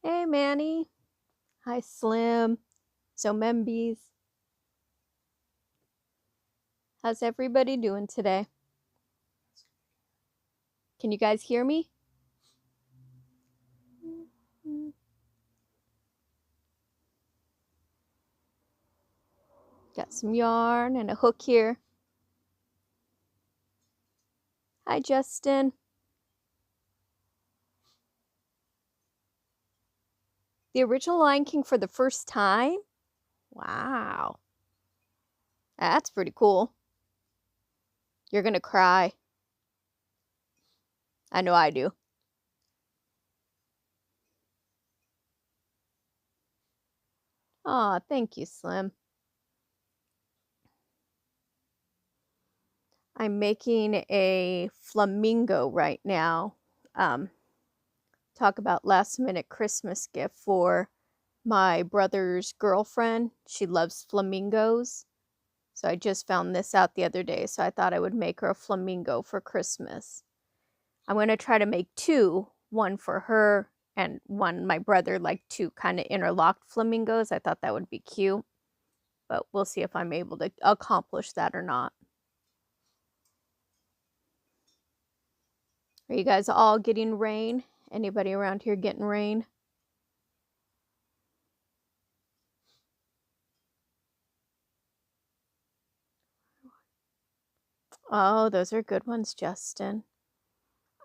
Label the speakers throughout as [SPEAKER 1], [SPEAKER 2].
[SPEAKER 1] Hey, Manny. Hi, Slim. Zomembies. How's everybody doing today? Can you guys hear me? Got some yarn and a hook here. Hi, Justin. The original Lion King for the first time? Wow. That's pretty cool. You're gonna cry. I know I do. Aw, thank you, Slim. I'm making a flamingo right now. Talk about last minute Christmas gift for my brother's girlfriend. She loves flamingos. So I just found this out the other day, so I thought I would make her a flamingo for Christmas. I'm going to try to make two, one for her and one my brother, like two kind of interlocked flamingos. I thought that would be cute, but we'll see if I'm able to accomplish that or not. Are you guys all getting rain? Anybody around here getting rain? Oh, those are good ones, Justin.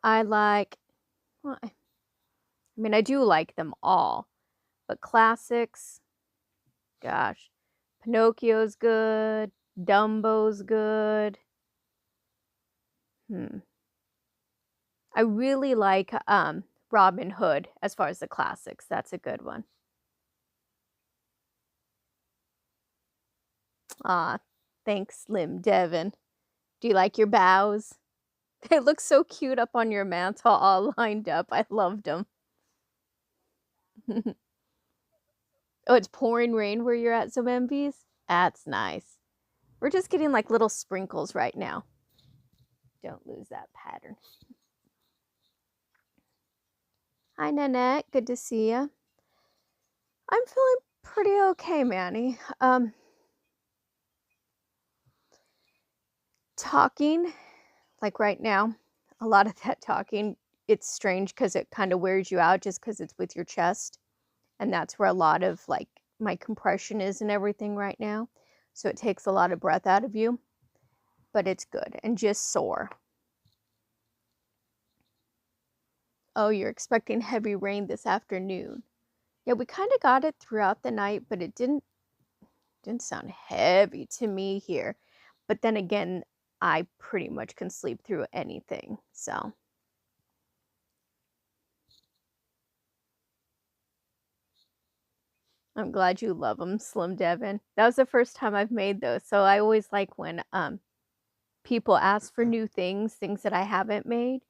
[SPEAKER 1] I like, well, I mean, I do like them all, but classics, gosh, Pinocchio's good, Dumbo's good. I really like Robin Hood as far as the classics. That's a good one. Ah, thanks, Slim Devon. Do you like your bows? They look so cute up on your mantle, all lined up. I loved them. Oh, it's pouring rain where you're at, Zomembies? That's nice. We're just getting like little sprinkles right now. Don't lose that pattern. Hi, Nanette. Good to see you. I'm feeling pretty okay, Manny. Talking, like right now, a lot of that talking, it's strange because it kind of wears you out just because it's with your chest. And that's where a lot of like my compression is and everything right now. So it takes a lot of breath out of you, but it's good and just sore. Oh, you're expecting heavy rain this afternoon. Yeah, we kind of got it throughout the night, but it didn't sound heavy to me here. But then again, I pretty much can sleep through anything. So I'm glad you love them, Slim Devon. That was the first time I've made those. So I always like when people ask for new things that I haven't made,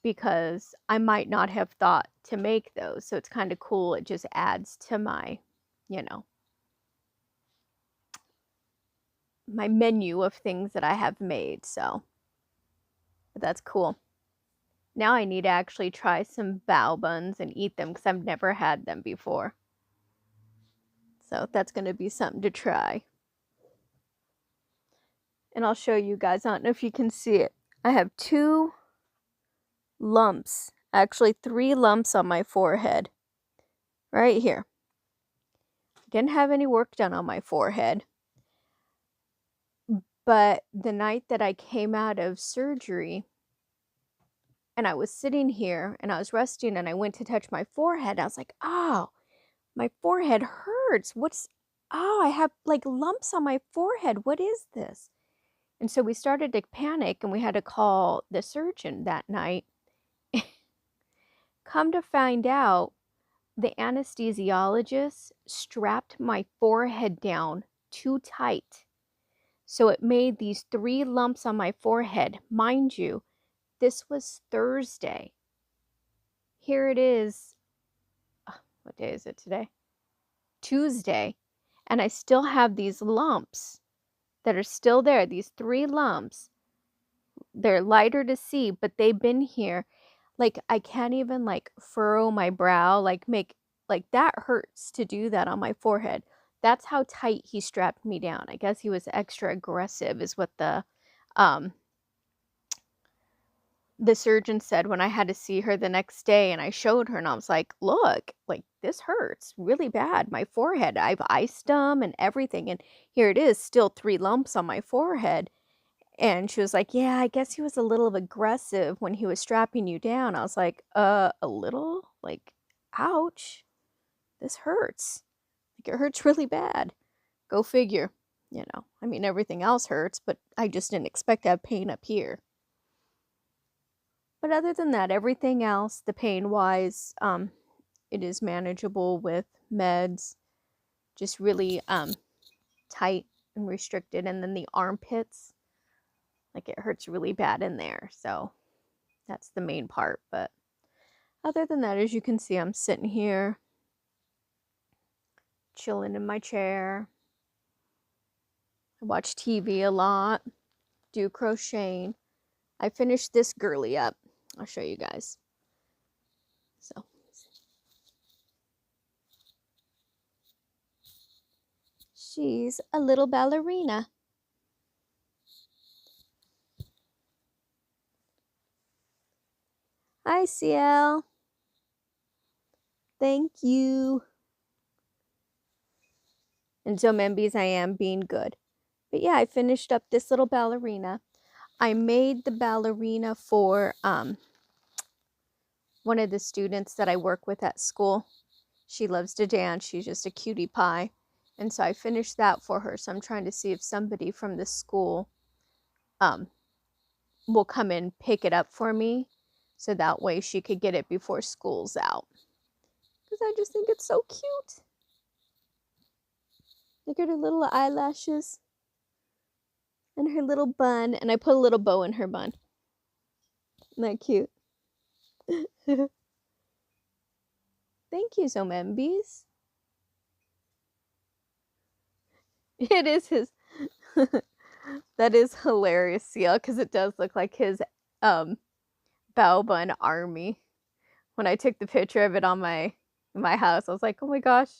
[SPEAKER 1] because I might not have thought to make those. So it's kind of cool. It just adds to my, you know, my menu of things that I have made. So, but that's cool. Now I need to actually try some bao buns and eat them because I've never had them before. So that's going to be something to try. And I'll show you guys. I don't know if you can see it. I have 2 lumps, actually 3 lumps on my forehead. Right here. Didn't have any work done on my forehead. But the night that I came out of surgery and I was sitting here and I was resting and I went to touch my forehead, I was like, oh, my forehead hurts. I have like lumps on my forehead. What is this? And so we started to panic and we had to call the surgeon that night. Come to find out, the anesthesiologist strapped my forehead down too tight. So it made these 3 lumps on my forehead. Mind you, this was Thursday. Here it is. What day is it today? Tuesday. And I still have these lumps that are still there. These 3 lumps. They're lighter to see, but they've been here. Like, I can't even like furrow my brow, like make like, that hurts to do that on my forehead. That's how tight he strapped me down. I guess he was extra aggressive is what um the surgeon said when I had to see her the next day, and I showed her and I was like, "Look, like this hurts really bad. My forehead. I've iced them and everything, and here it is, still 3 lumps on my forehead." And she was like, "Yeah, I guess he was a little aggressive when he was strapping you down." I was like, a little? Like, ouch. This hurts. Like, it hurts really bad." Go figure. I mean, everything else hurts, but I just didn't expect to have pain up here. But other than that, everything else, the pain-wise, it is manageable with meds, just really tight and restricted. And then the armpits, like it hurts really bad in there. So that's the main part. But other than that, as you can see, I'm sitting here chilling in my chair. I watch TV a lot, do crocheting. I finished this girly up. I'll show you guys. So she's a little ballerina. Hi, CL. Thank you. And so, Membies, I am being good. But yeah, I finished up this little ballerina. I made the ballerina for one of the students that I work with at school. She loves to dance. She's just a cutie pie. And so I finished that for her. So I'm trying to see if somebody from the school will come and pick it up for me. So that way she could get it before school's out. Because I just think it's so cute. Look at her little eyelashes. And her little bun. And I put a little bow in her bun. Isn't that cute? Thank you, Zomembies. It is his. That is hilarious, Seal, because it does look like his bow bun army. When I took the picture of it on my house, I was like, oh my gosh,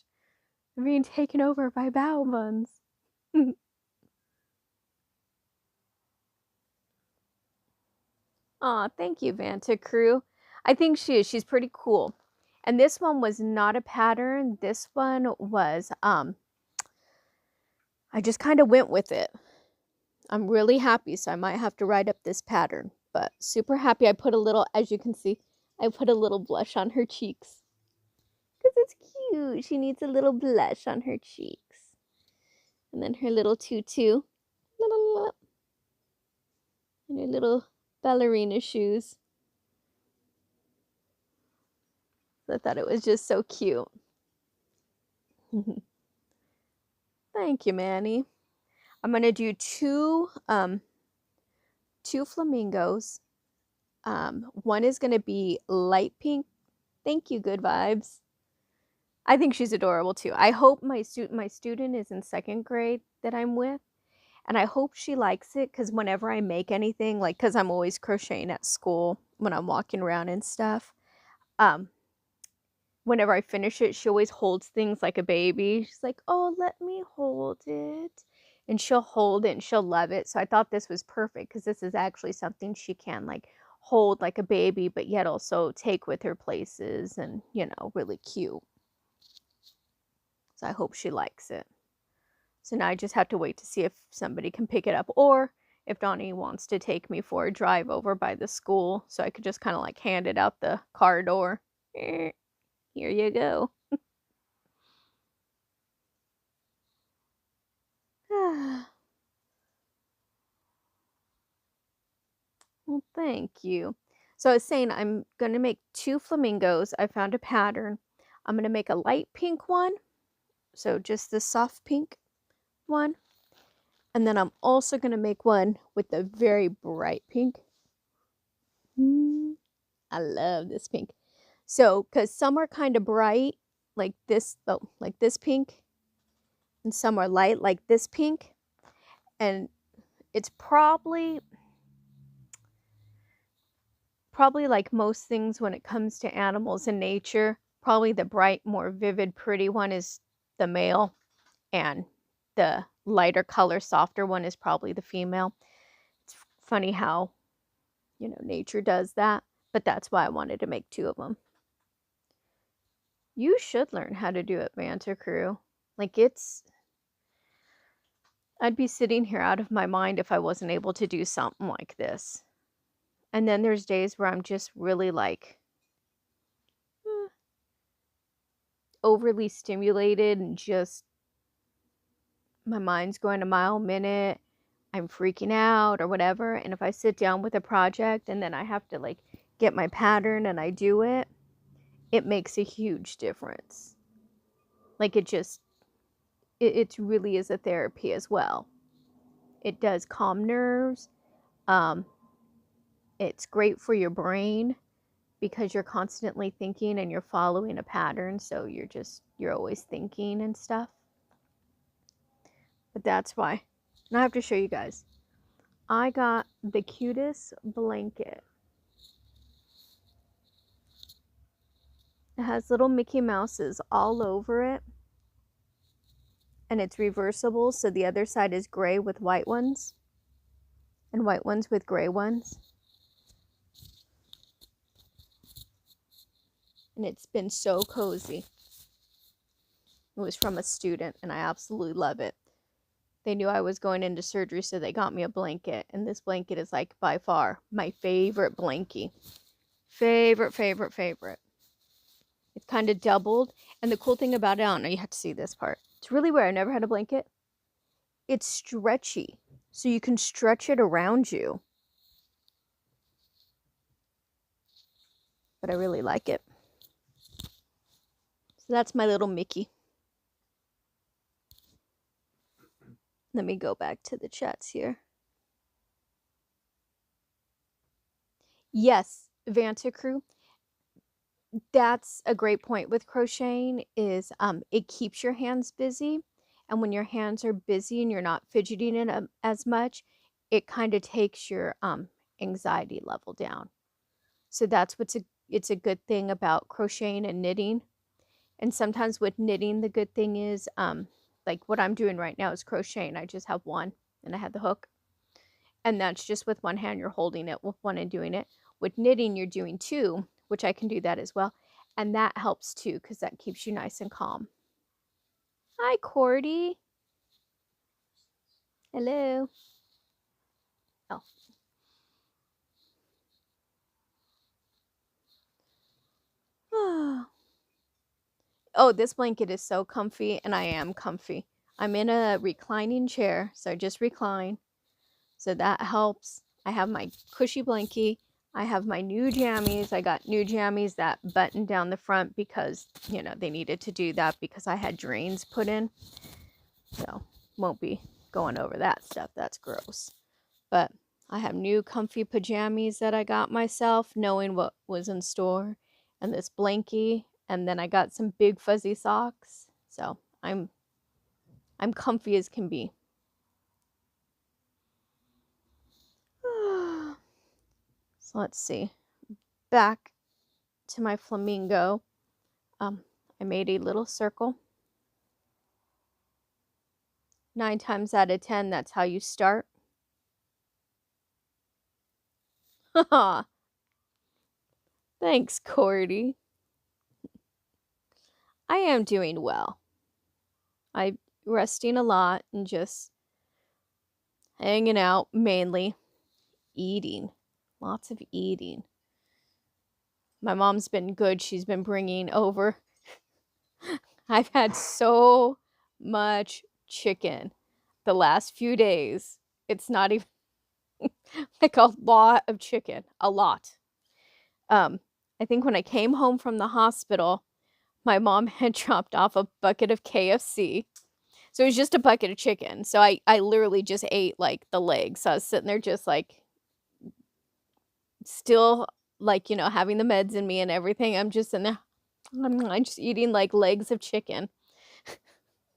[SPEAKER 1] I'm being taken over by bow buns. Aw, thank you, Vanta Crew. I think she is. She's pretty cool. And this one was not a pattern. This one was, I just kind of went with it. I'm really happy, so I might have to write up this pattern. But super happy. I put a little, as you can see, I put a little blush on her cheeks. Because it's cute. She needs a little blush on her cheeks. And then her little tutu. And her little ballerina shoes. So I thought it was just so cute. Thank you, Manny. I'm going to do two flamingos. One is going to be light pink. Thank you, Good Vibes. I think she's adorable too. I hope my student is in 2nd grade that I'm with, and I hope she likes it, because whenever I make anything, like, because I'm always crocheting at school when I'm walking around and stuff, whenever I finish it, she always holds things like a baby. She's like, oh, let me hold it. And she'll hold it and she'll love it. So I thought this was perfect, because this is actually something she can like hold like a baby, but yet also take with her places, and really cute. So I hope she likes it. So now I just have to wait to see if somebody can pick it up, or if Donnie wants to take me for a drive over by the school, so I could just kind of like hand it out the car door. Here you go. Well, thank you. So I was saying I'm going to make 2 flamingos. I found a pattern. I'm going to make a light pink one. So just the soft pink one. And then I'm also going to make one with the very bright pink. I love this pink. So, because some are kind of bright, like this, like this pink. And some are light, like this pink. And it's probably like most things when it comes to animals in nature, Probably the bright, more vivid, pretty one is the male, and the lighter color, softer one is probably the female. It's funny how, nature does that, but that's why I wanted to make 2 of them. You should learn how to do it, Banter Crew. Like, I'd be sitting here out of my mind if I wasn't able to do something like this. And then there's days where I'm just really like overly stimulated and just my mind's going a mile a minute. I'm freaking out or whatever. And if I sit down with a project and then I have to like get my pattern and I do it, it makes a huge difference. Like it really is a therapy as well. It does calm nerves. It's great for your brain because you're constantly thinking and you're following a pattern. So you're always thinking and stuff. But that's why. And I have to show you guys. I got the cutest blanket. It has little Mickey Mouses all over it. And it's reversible, so the other side is gray with white ones. And white ones with gray ones. And it's been so cozy. It was from a student, and I absolutely love it. They knew I was going into surgery, so they got me a blanket. And this blanket is like by far my favorite blankie. Favorite. It's kind of doubled. And the cool thing about it, I don't know, you have to see this part. It's really weird. I never had a blanket. It's stretchy. So you can stretch it around you. But I really like it. So that's my little Mickey. Let me go back to the chats here. Yes, Vanta Crew. That's a great point with crocheting is it keeps your hands busy. And when your hands are busy and you're not fidgeting in as much, it kind of takes your anxiety level down. So that's it's a good thing about crocheting and knitting. And sometimes with knitting, the good thing is like what I'm doing right now is crocheting. I just have one and I had the hook. And that's just with one hand, you're holding it with one and doing it. With knitting, you're doing 2, which I can do that as well. And that helps too, because that keeps you nice and calm. Hi, Cordy. Hello. Oh. Oh, this blanket is so comfy, and I am comfy. I'm in a reclining chair, so I just recline. So that helps. I have my cushy blankie. I have my new jammies. I got new jammies that button down the front because, they needed to do that because I had drains put in. So, won't be going over that stuff. That's gross. But I have new comfy pajamas that I got myself, knowing what was in store. And this blankie. And then I got some big fuzzy socks. So, I'm comfy as can be. So let's see. Back to my flamingo. I made a little circle. 9 times out of 10, that's how you start. Thanks, Cordy. I am doing well. I'm resting a lot and just hanging out, mainly eating. Lots of eating. My mom's been good. She's been bringing over. I've had so much chicken the last few days. It's not even like a lot of chicken. A lot. I think when I came home from the hospital, my mom had dropped off a bucket of KFC. So it was just a bucket of chicken. So I literally just ate like the legs. So I was sitting there just like still like, having the meds in me and everything. I'm just in there. I'm just eating like legs of chicken.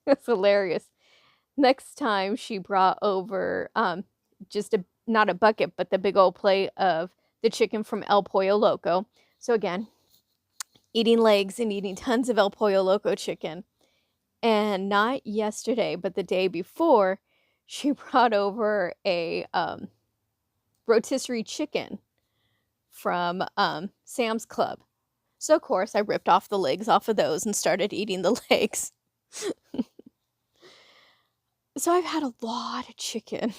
[SPEAKER 1] It's hilarious. Next time she brought over just not a bucket, but the big old plate of the chicken from El Pollo Loco. So again, eating legs and eating tons of El Pollo Loco chicken. And not yesterday, but the day before, she brought over a rotisserie chicken from Sam's Club. So, of course, I ripped off the legs off of those and started eating the legs. So I've had a lot of chicken.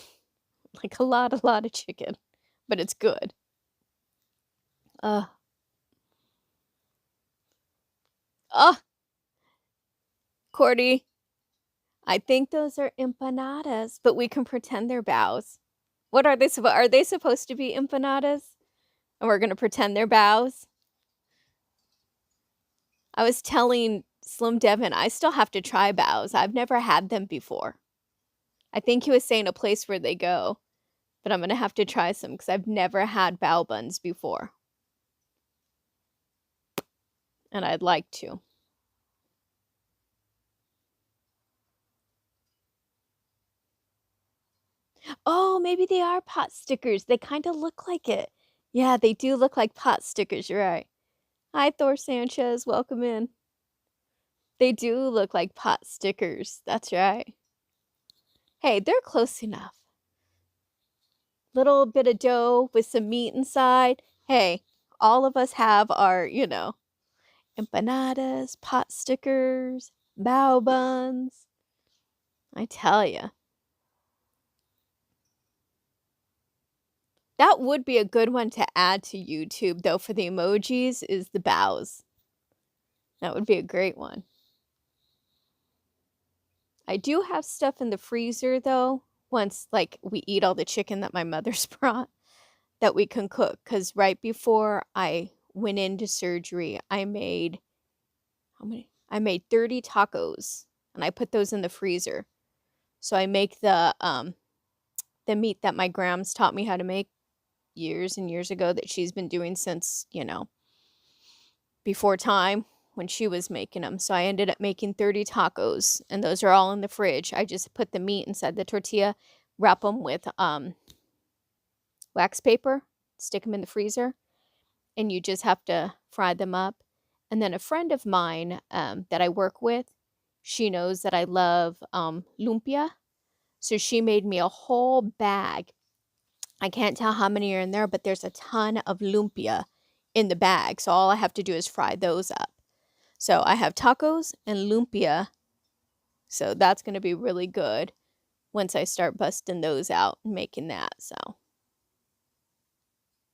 [SPEAKER 1] Like a lot of chicken. But it's good. Uh. Cordy, I think those are empanadas, but we can pretend they're bows. What are they? Are they supposed to be empanadas? And we're gonna pretend they're bows? I was telling Slim Devin I still have to try bows. I've never had them before. I think he was saying a place where they go, but I'm gonna have to try some because I've never had bao buns before. And I'd like to. Oh, maybe they are pot stickers. They kind of look like it. Yeah, they do look like pot stickers. You're right. Hi, Thor Sanchez. Welcome in. They do look like pot stickers. That's right. Hey, they're close enough. Little bit of dough with some meat inside. Hey, all of us have our, empanadas, pot stickers, bao buns. I tell you. That would be a good one to add to YouTube, though, for the emojis, is the bows. That would be a great one. I do have stuff in the freezer, though, once, we eat all the chicken that my mother's brought, that we can cook. Because right before I went into surgery, I made, how many? I made 30 tacos, and I put those in the freezer. So I make the meat that my grams taught me how to make years and years ago, that she's been doing since, before time, when she was making them. So I ended up making 30 tacos, and those are all in the fridge. I just put the meat inside the tortilla, wrap them with wax paper, stick them in the freezer, and you just have to fry them up. And then a friend of mine that I work with, she knows that I love lumpia. So she made me a whole bag. I can't tell how many are in there, but there's a ton of lumpia in the bag. So all I have to do is fry those up. So I have tacos and lumpia. So that's going to be really good once I start busting those out and making that. So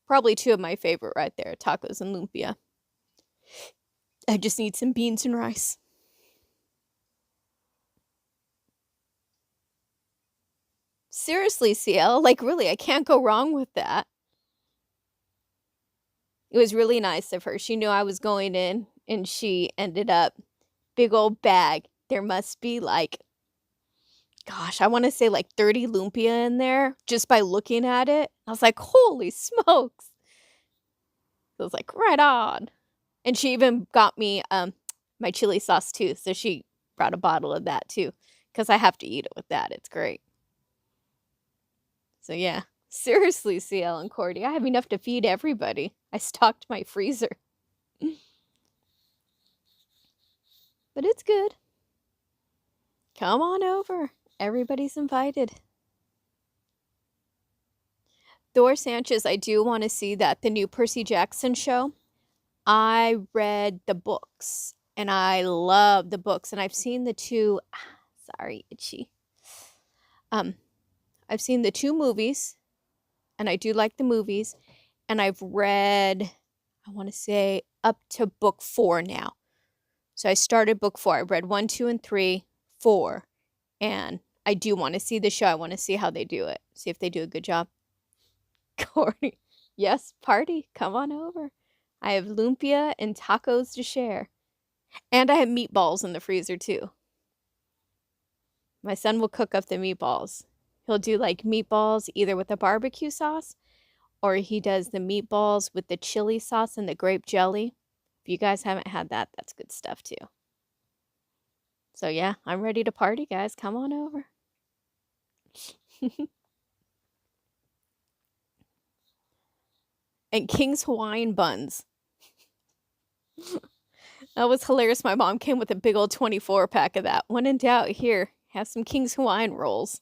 [SPEAKER 1] probably two of my favorite right there, tacos and lumpia. I just need some beans and rice. Seriously, CL, really, I can't go wrong with that. It was really nice of her. She knew I was going in, and she ended up, big old bag. There must be gosh, I want to say 30 lumpia in there just by looking at it. I was like, holy smokes. I was like, right on. And she even got me my chili sauce too. So she brought a bottle of that too, because I have to eat it with that. It's great. So yeah, seriously, CL and Cordy, I have enough to feed everybody. I stocked my freezer. But it's good. Come on over. Everybody's invited. Thor Sanchez, I do want to see that. The new Percy Jackson show. I read the books, and I love the books, and I've seen the two, sorry, itchy. I've seen the two movies, and I do like the movies, and I've read, I want to say, up to book 4 now. So I started book 4. I read 1, 2, and 3, 4, and I do want to see the show. I want to see how they do it, see if they do a good job. Corey, yes, party, come on over. I have lumpia and tacos to share. And I have meatballs in the freezer too. My son will cook up the meatballs. He'll do meatballs either with a barbecue sauce, or he does the meatballs with the chili sauce and the grape jelly. If you guys haven't had that, that's good stuff too. So yeah, I'm ready to party, guys. Come on over. And King's Hawaiian buns. That was hilarious. My mom came with a big old 24 pack of that. When in doubt, here, have some King's Hawaiian rolls.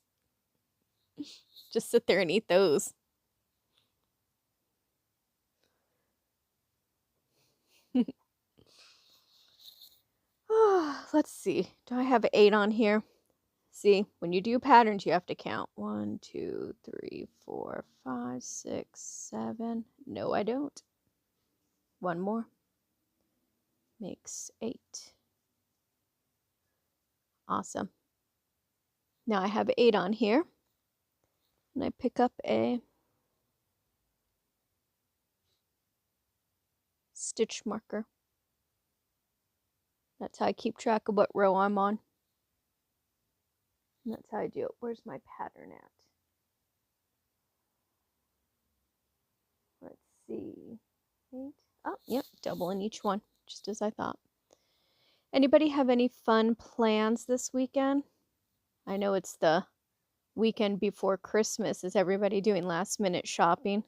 [SPEAKER 1] Just sit there and eat those. Let's see. Do I have 8 on here? See, when you do patterns, you have to count. 1, 2, 3, 4, 5, 6, 7. No, I don't. One more. Makes 8. Awesome. Now I have 8 on here. And I pick up a stitch marker. That's how I keep track of what row I'm on. And that's how I do it. Where's my pattern at? Let's see. 8. Oh, yep, double in each one, just as I thought. Anybody have any fun plans this weekend? I know it's the weekend before Christmas. Is everybody doing last minute shopping?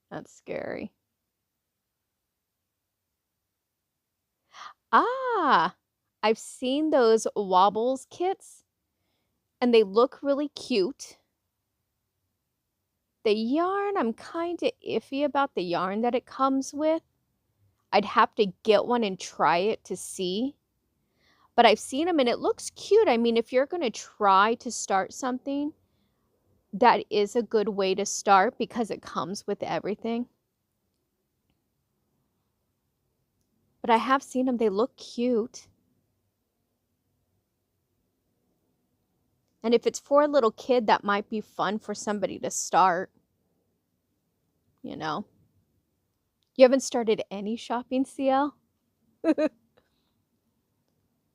[SPEAKER 1] That's scary. Ah, I've seen those Wobbles kits, and they look really cute. The yarn, I'm kind of iffy about the yarn that it comes with. I'd have to get one and try it to see. But I've seen them and it looks cute. I mean, if you're going to try to start something, that is a good way to start because it comes with everything. But I have seen them. They look cute. And if it's for a little kid, that might be fun for somebody to start. You know. You haven't started any shopping, CL?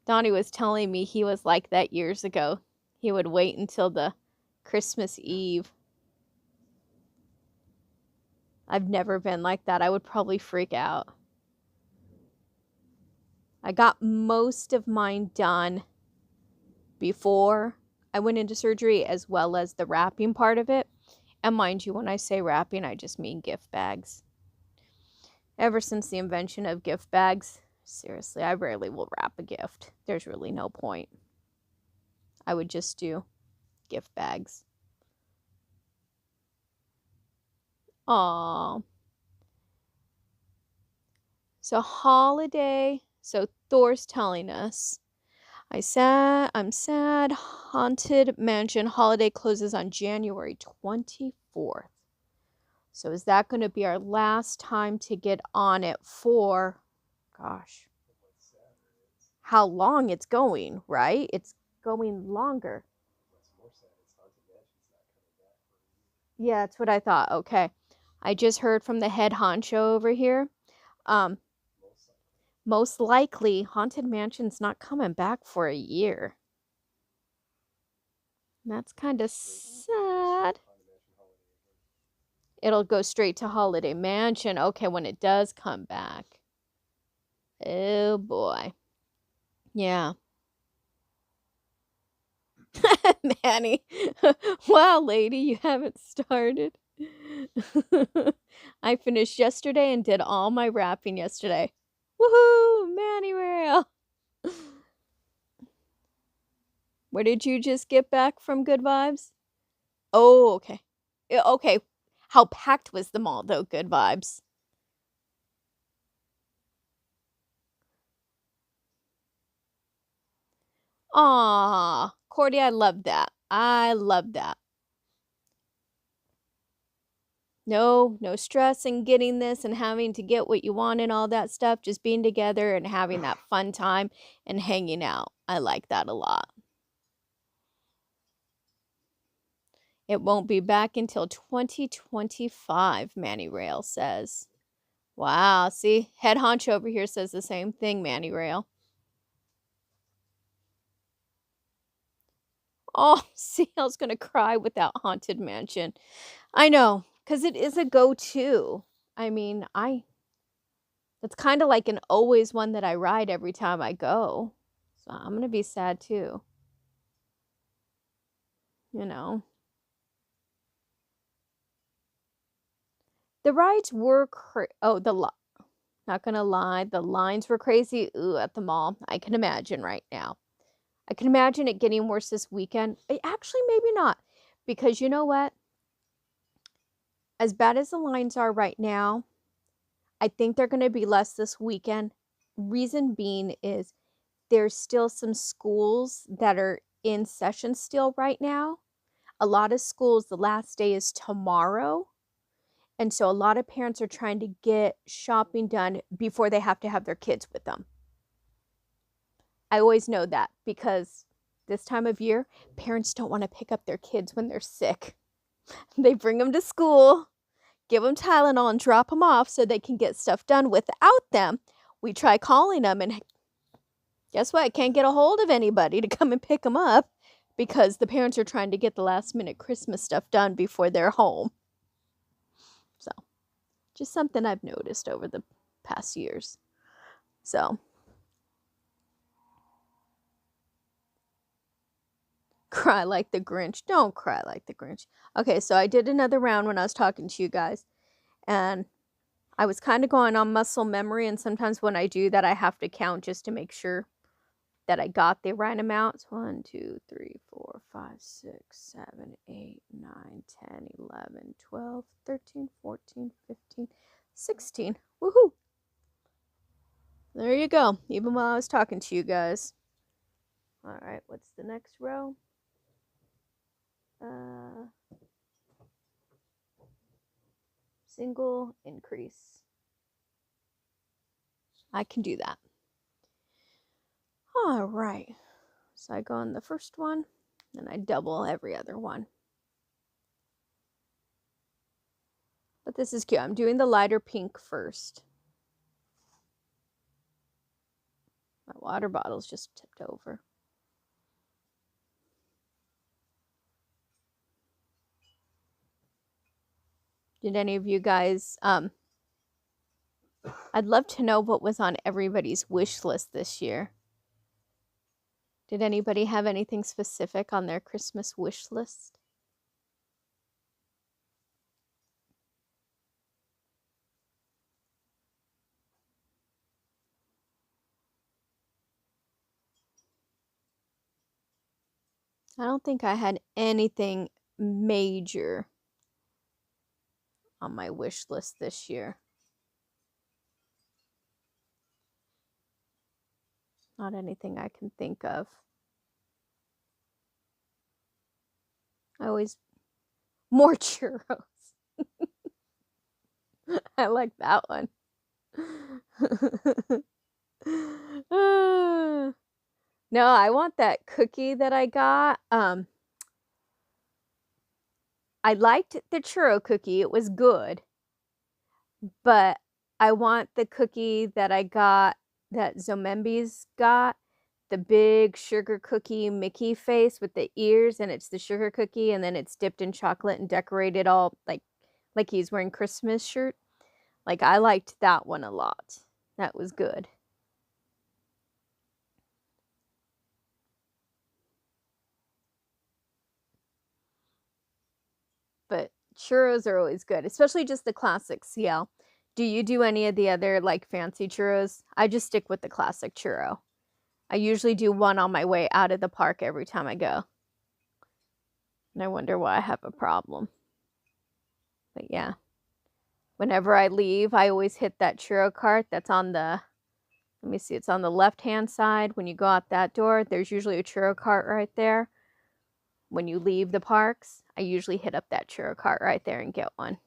[SPEAKER 1] Donnie was telling me he was like that years ago. He would wait until the Christmas Eve. I've never been like that. I would probably freak out. I got most of mine done before I went into surgery, as well as the wrapping part of it. And mind you, when I say wrapping, I just mean gift bags. Ever since the invention of gift bags, seriously, I rarely will wrap a gift. There's really no point. I would just do gift bags. Aww. So holiday. So Thor's telling us, I'm sad. Haunted Mansion holiday closes on January 24th. So is that going to be our last time to get on it for, gosh, how long it's going, right? It's going longer. Yeah, that's what I thought. Okay. I just heard from the head honcho over here. Most likely, Haunted Mansion's not coming back for a year. That's kind of sad. It'll go straight to Holiday Mansion. Okay, when it does come back. Oh boy. Yeah. Manny. Wow, lady, you haven't started. I finished yesterday and did all my wrapping yesterday. Woohoo, Manny Rail. Where did you just get back from Good Vibes? Oh, okay. Okay. How packed was the mall, though? Good Vibes. Aw, Cordy, I love that. I love that. No stress in getting this and having to get what you want and all that stuff. Just being together and having that fun time and hanging out. I like that a lot. It won't be back until 2025, Manny Rail says. Wow, see? Head honcho over here says the same thing, Manny Rail. Oh, see, I was going to cry with that Haunted Mansion. I know, because it is a go-to. I mean, it's kind of like an always one that I ride every time I go. So I'm going to be sad too. You know. The rides were Not gonna lie, the lines were crazy, ooh, at the mall. I can imagine right now. I can imagine it getting worse this weekend. Actually, maybe not, because you know what? As bad as the lines are right now, I think they're gonna be less this weekend. Reason being is there's still some schools that are in session still right now. A lot of schools, the last day is tomorrow. And so a lot of parents are trying to get shopping done before they have to have their kids with them. I always know that because this time of year, parents don't want to pick up their kids when they're sick. They bring them to school, give them Tylenol, and drop them off so they can get stuff done without them. We try calling them, and guess what? Can't get a hold of anybody to come and pick them up because the parents are trying to get the last minute Christmas stuff done before they're home. So, just something I've noticed over the past years. So, cry like the Grinch. Don't cry like the Grinch. Okay, so I did another round when I was talking to you guys, and I was kind of going on muscle memory, and sometimes when I do that, I have to count just to make sure that I got the right amounts. 1, 2, 3, 4, 5, 6, 7, 8, 9, 10, 11, 12, 13, 14, 15, 16. Woohoo! There you go. Even while I was talking to you guys. All right, what's the next row? Single increase. I can do that. All right. So I go on the first one, and I double every other one. But this is cute. I'm doing the lighter pink first. My water bottle's just tipped over. Did any of you guys, I'd love to know what was on everybody's wish list this year. Did anybody have anything specific on their Christmas wish list? I don't think I had anything major on my wish list this year. Not anything I can think of. I always more churros. I like that one. No, I want that cookie that I got. I liked the churro cookie. It was good. But I want the cookie that I got, that Zomembi's got, the big sugar cookie Mickey face with the ears, and it's the sugar cookie, and then it's dipped in chocolate and decorated all like he's wearing Christmas shirt. Like, I liked that one a lot. That was good. But churros are always good, especially just the classic CL. Do you do any of the other like fancy churros? I just stick with the classic churro. I usually do one on my way out of the park every time I go. And I wonder why I have a problem. But yeah. Whenever I leave, I always hit that churro cart that's on the, let me see, it's on the left-hand side. When you go out that door, there's usually a churro cart right there. When you leave the parks, I usually hit up that churro cart right there and get one.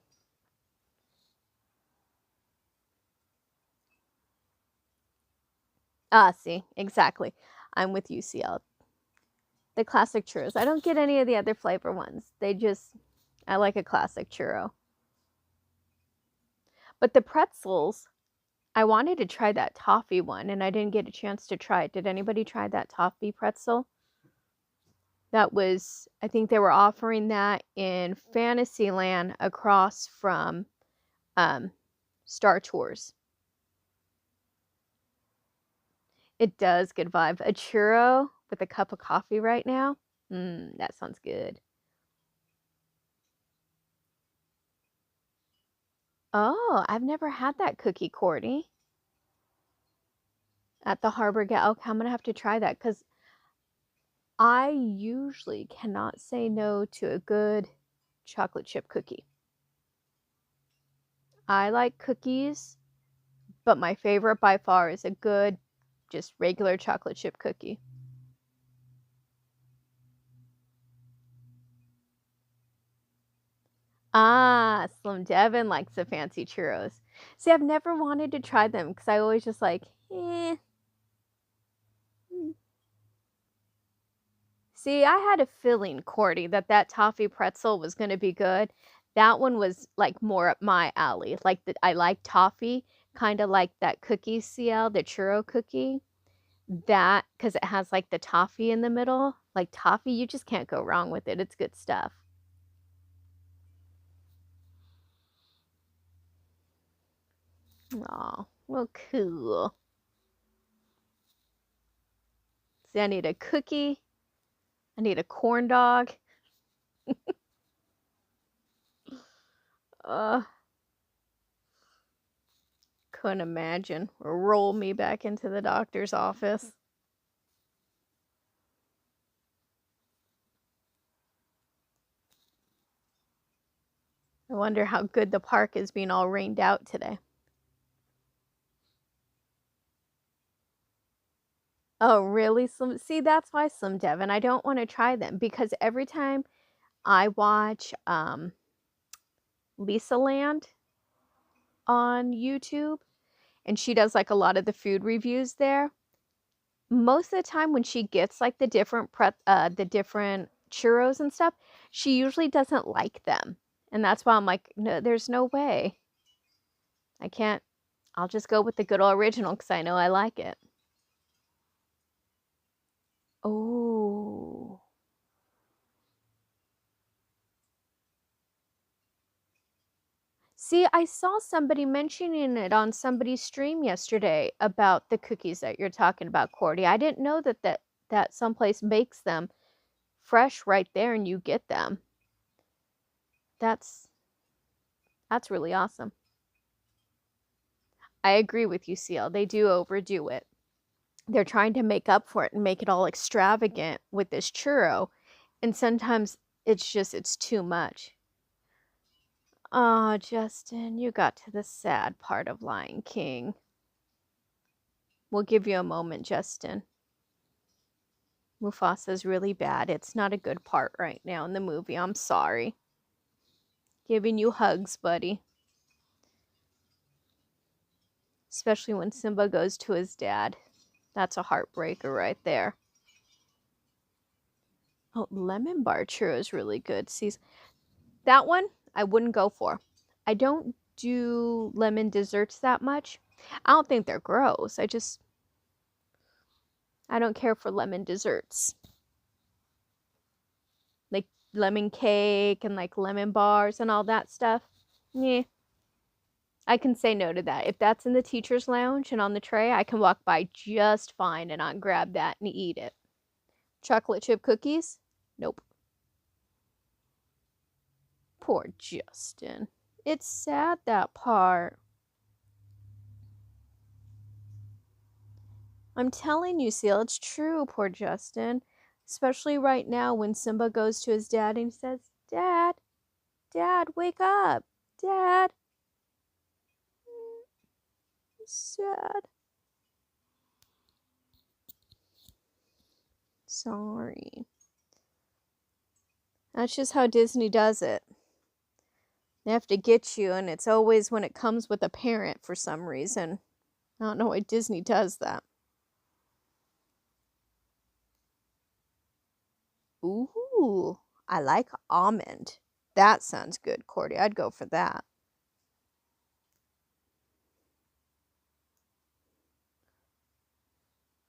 [SPEAKER 1] Ah, see, exactly. I'm with you, CL. The classic churros. I don't get any of the other flavor ones. I like a classic churro. But the pretzels, I wanted to try that toffee one, and I didn't get a chance to try it. Did anybody try that toffee pretzel? That was, I think they were offering that in Fantasyland across from Star Tours. It does, good vibe. A churro with a cup of coffee right now? That sounds good. Oh, I've never had that cookie, Courtney. At the Harbor Gal. Okay, I'm gonna have to try that because I usually cannot say no to a good chocolate chip cookie. I like cookies, but my favorite by far is a good, just regular chocolate chip cookie. Ah, Slim Devin likes the fancy churros. See, I've never wanted to try them because I always just like, eh. See, I had a feeling, Cordy, that that toffee pretzel was going to be good. That one was like more up my alley. Like that, I like toffee, kind of like that cookie CL, the churro cookie. That because it has like the toffee in the middle. Like toffee, you just can't go wrong with it. It's good stuff. Oh, well, cool. See, I need a cookie. I need a corn dog. Uh, couldn't imagine. Roll me back into the doctor's office. I wonder how good the park is being all rained out today. Oh, really? Slim? See, that's why Slim Devin. I don't want to try them because every time I watch Lisa Land on YouTube and she does like a lot of the food reviews there, most of the time when she gets like the different churros and stuff, she usually doesn't like them. And that's why I'm like, no, there's no way. I can't. I'll just go with the good old original because I know I like it. Oh. See, I saw somebody mentioning it on somebody's stream yesterday about the cookies that you're talking about, Cordy. I didn't know that someplace makes them fresh right there and you get them. That's that's really awesome. I agree with you, CL. They do overdo it. They're trying to make up for it and make it all extravagant with this churro, and sometimes it's too much. Oh, Justin, you got to the sad part of Lion King. We'll give you a moment, Justin. Mufasa's really bad. It's not a good part right now in the movie. I'm sorry. Giving you hugs, buddy. Especially when Simba goes to his dad. That's a heartbreaker right there. Oh, lemon bar churro is really good. See, that one I wouldn't go for. I don't do lemon desserts that much. I don't think they're gross. I don't care for lemon desserts. Like lemon cake and like lemon bars and all that stuff. Yeah. I can say no to that. If that's in the teacher's lounge and on the tray, I can walk by just fine and not grab that and eat it. Chocolate chip cookies? Nope. Poor Justin. It's sad, that part. I'm telling you, Seal, it's true, poor Justin. Especially right now when Simba goes to his dad and he says, Dad, Dad, wake up. Dad. Sad. Sorry. That's just how Disney does it. They have to get you, and it's always when it comes with a parent for some reason. I don't know why Disney does that. Ooh, I like almond. That sounds good, Cordy. I'd go for that.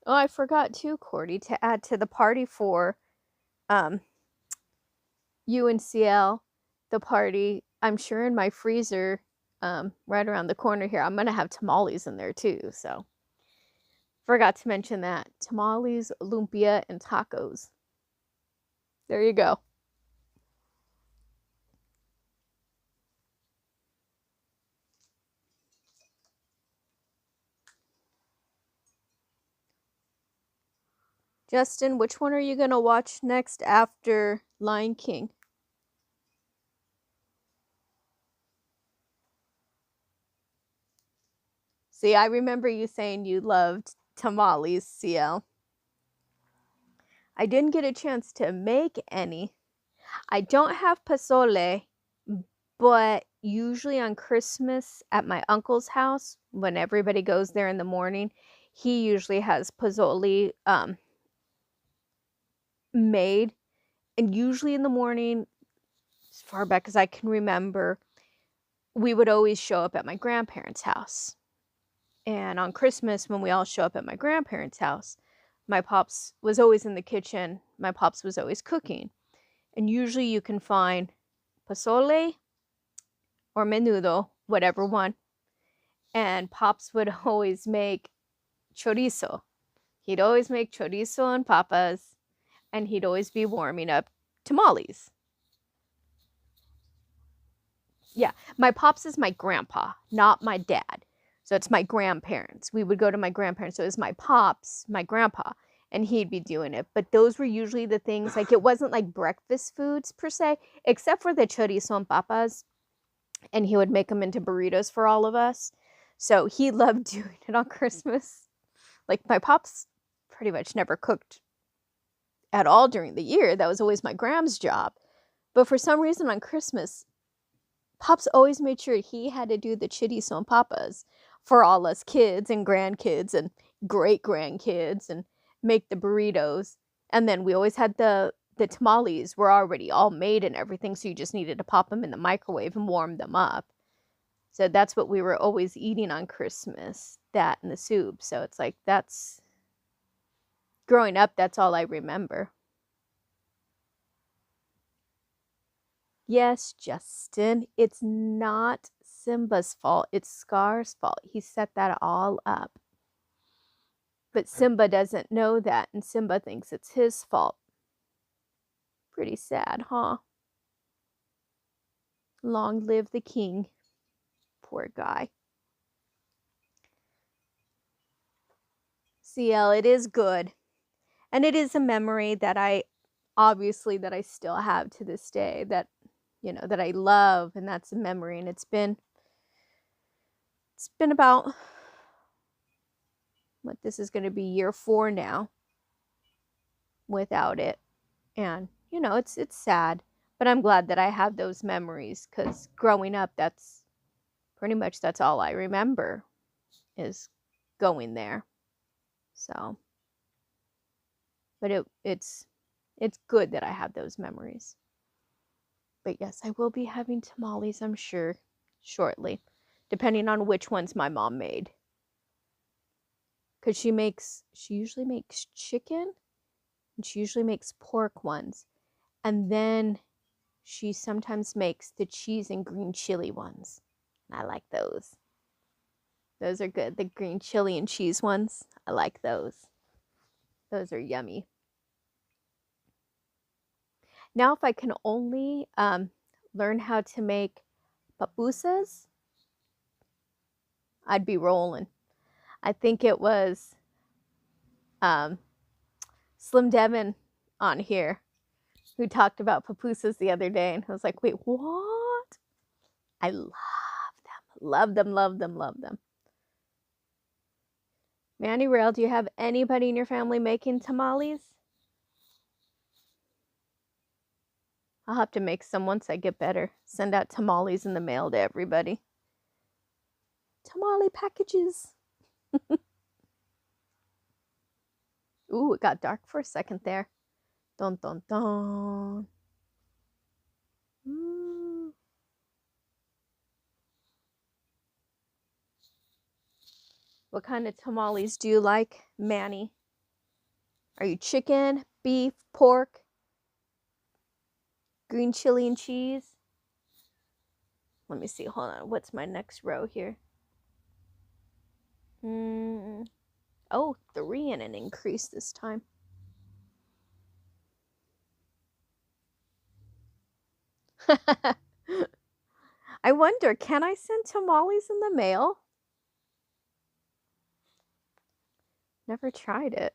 [SPEAKER 1] Oh, I forgot too, Cordy, to add to the party for um UNCL, the party. I'm sure in my freezer, right around the corner here, I'm gonna have tamales in there too. So forgot to mention that. Tamales, lumpia, and tacos. There you go. Justin, which one are you going to watch next after Lion King? See, I remember you saying you loved tamales, CL. I didn't get a chance to make any. I don't have pozole, but usually on Christmas at my uncle's house, when everybody goes there in the morning, he usually has pozole made. And usually in the morning, as far back as I can remember, we would always show up at my grandparents' house. And on Christmas, when we all show up at my grandparents' house, my pops was always in the kitchen. My pops was always cooking. And usually you can find pozole or menudo, whatever one. And pops would always make chorizo. He'd always make chorizo and papas, and he'd always be warming up tamales. Yeah, my pops is my grandpa, not my dad. So it's my grandparents. We would go to my grandparents. So it was my pops, my grandpa, and he'd be doing it. But those were usually the things, like it wasn't like breakfast foods per se, except for the chorizo and papas. And he would make them into burritos for all of us. So he loved doing it on Christmas. Like my pops pretty much never cooked at all during the year. That was always my grand's job. But for some reason on Christmas, Pops always made sure he had to do the chorizo and papas for all us kids and grandkids and great grandkids and make the burritos. And then we always had the tamales were already all made and everything, so you just needed to pop them in the microwave and warm them up. So that's what we were always eating on Christmas, that and the soup. So it's like that's growing up, that's all I remember. Yes, Justin, it's not Simba's fault. It's Scar's fault. He set that all up. But Simba doesn't know that, and Simba thinks it's his fault. Pretty sad, huh? Long live the king. Poor guy. CL, it is good. And it is a memory that I still have to this day, that that I love, and that's a memory. And it's been about, what, this is going to be year 4 now without it. And it's sad, but I'm glad that I have those memories, because growing up, that's all I remember is going there. So, but it's good that I have those memories. But yes, I will be having tamales, I'm sure, shortly, depending on which ones my mom made. Because she usually makes chicken, and she usually makes pork ones. And then she sometimes makes the cheese and green chili ones. I like those. Those are good. The green chili and cheese ones, I like those. Those are yummy. Now, if I can only learn how to make pupusas, I'd be rolling. I think it was Slim Devin on here who talked about pupusas the other day, and I was like, wait, what? I love them. Love them, love them, love them. Manny Rail, do you have anybody in your family making tamales? I'll have to make some once I get better. Send out tamales in the mail to everybody. Tamale packages. Ooh, it got dark for a second there. Dun, dun, dun. What kind of tamales do you like, Manny? Are you chicken, beef, pork, green chili and cheese? Let me see. Hold on. What's my next row here? Oh, 3 and an increase this time. I wonder, can I send tamales in the mail? Never tried it.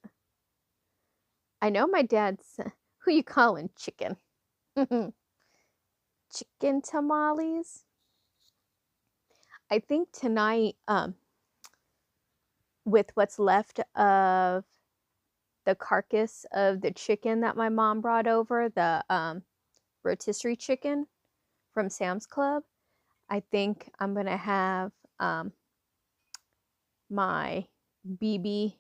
[SPEAKER 1] I know my dad's, who you calling chicken? Chicken tamales? I think tonight, with what's left of the carcass of the chicken that my mom brought over, the rotisserie chicken from Sam's Club, I think I'm gonna have my BB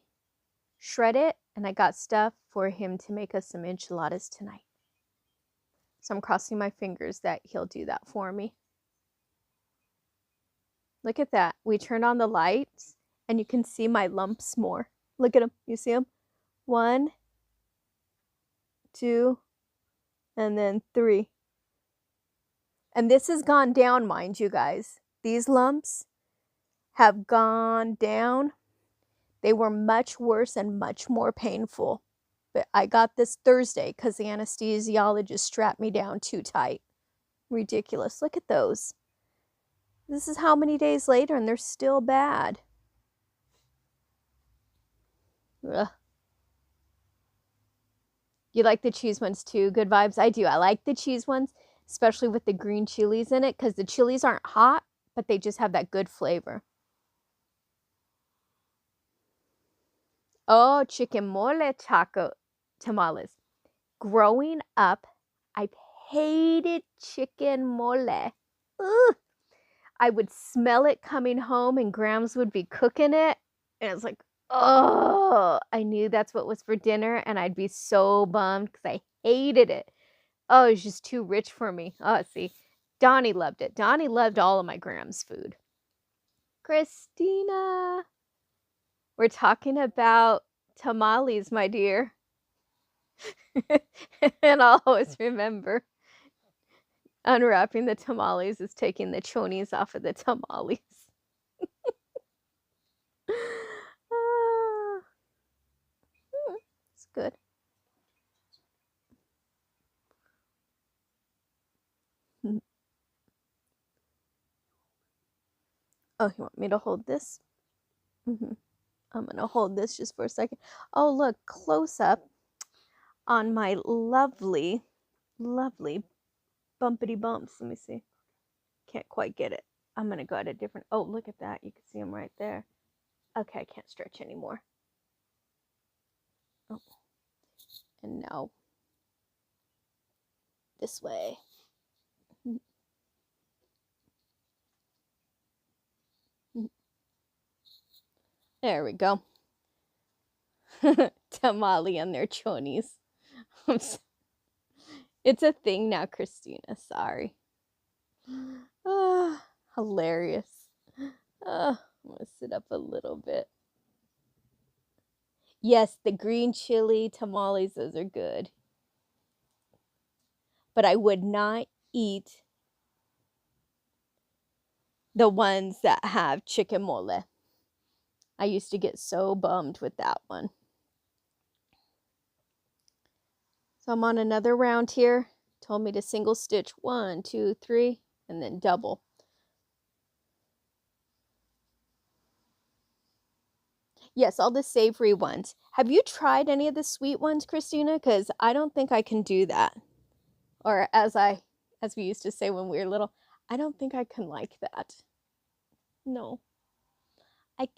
[SPEAKER 1] shred it, and I got stuff for him to make us some enchiladas tonight. So I'm crossing my fingers that he'll do that for me. Look at that. We turned on the lights and you can see my lumps more. Look at them. You see them? 1, 2, and then 3. And this has gone down, mind you guys. These lumps have gone down. They were much worse and much more painful. But I got this Thursday because the anesthesiologist strapped me down too tight. Ridiculous. Look at those. This is how many days later and they're still bad. Ugh. You like the cheese ones too? Good vibes? I do. I like the cheese ones, especially with the green chilies in it, because the chilies aren't hot, but they just have that good flavor. Oh, chicken mole taco tamales. Growing up, I hated chicken mole. Ugh. I would smell it coming home and Grams would be cooking it. And it's like, oh, I knew that's what was for dinner. And I'd be so bummed because I hated it. Oh, it was just too rich for me. Oh, see, Donnie loved it. Donnie loved all of my Grams food. Christina, we're talking about tamales, my dear. And I'll always remember unwrapping the tamales is taking the chonies off of the tamales. It's good. Oh, you want me to hold this? I'm going to hold this just for a second. Oh, look, close up on my lovely, lovely bumpity bumps. Let me see. Can't quite get it. I'm going to go at a different. Oh, look at that. You can see them right there. Okay, I can't stretch anymore. Oh. And now this way. There we go. Tamale and their chonies. It's a thing now, Christina. Sorry. Hilarious. I'm going to sit up a little bit. Yes, the green chili tamales, those are good. But I would not eat the ones that have chicken mole. I used to get so bummed with that one. So I'm on another round here. Told me to single stitch 1, 2, 3, and then double. Yes, all the savory ones. Have you tried any of the sweet ones, Christina? Because I don't think I can do that. Or as we used to say when we were little, I don't think I can like that. No.